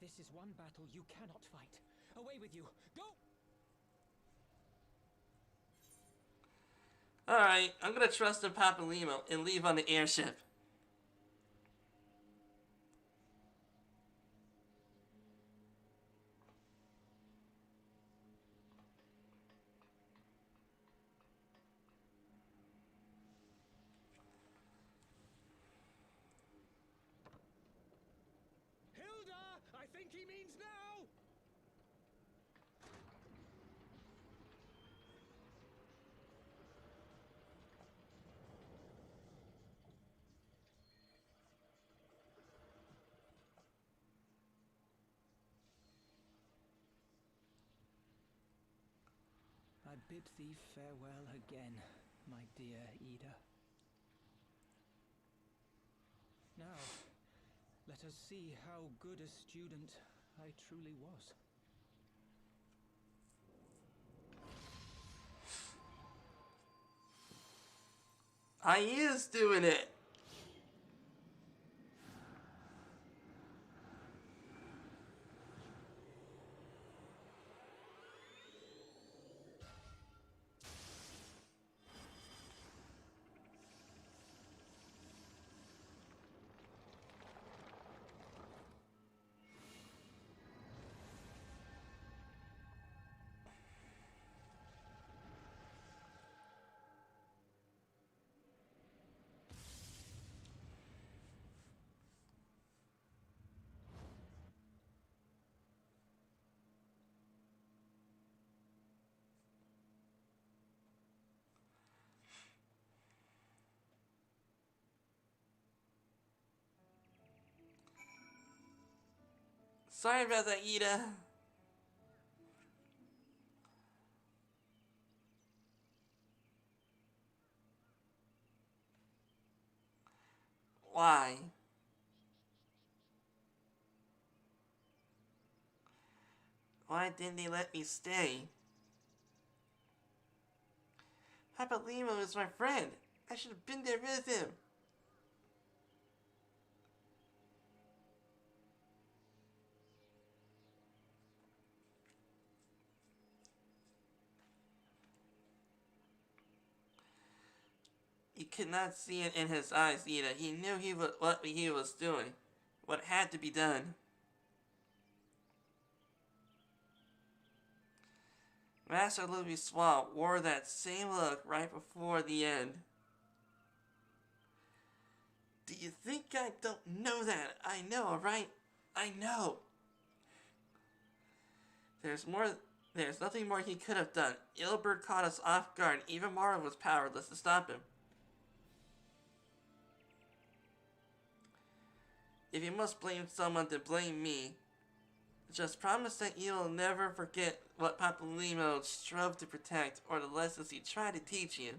This is one battle you cannot fight. Away with you. Go! Alright, I'm gonna trust in Papalymo and leave on the airship. Hilda! I think he means now! I bid thee farewell again, my dear Ida. Now, let us see how good a student I truly was. I is doing it. Sorry about that, Ida. Why? Why didn't they let me stay? Papa Limo is my friend. I should have been there with him. He could not see it in his eyes either. He knew what he was doing. What had to be done. Master Louis Swamp wore that same look right before the end. Do you think I don't know that? I know, right? I know. There's nothing more he could have done. Ilbert caught us off guard. Even Mara was powerless to stop him. If you must blame someone, then blame me. Just promise that you'll never forget what Papa Limo strove to protect, or the lessons he tried to teach you.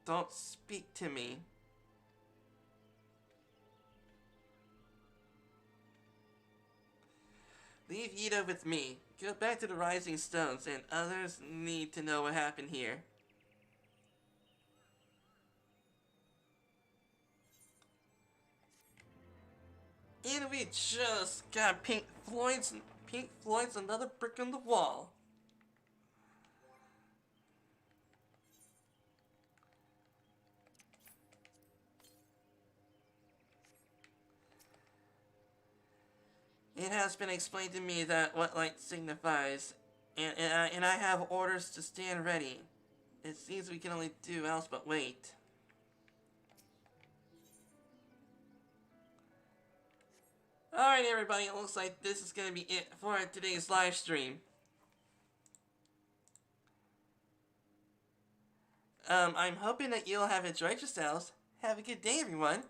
Don't speak to me. Leave Ida with me. Go back to the Rising Stones, and others need to know what happened here. And we just got Pink Floyd's another brick on the wall. It has been explained to me that what light signifies, and I have orders to stand ready. It seems we can only do else but wait. Alright everybody, it looks like this is going to be it for today's live stream. I'm hoping that you'll have enjoyed yourselves. Have a good day everyone.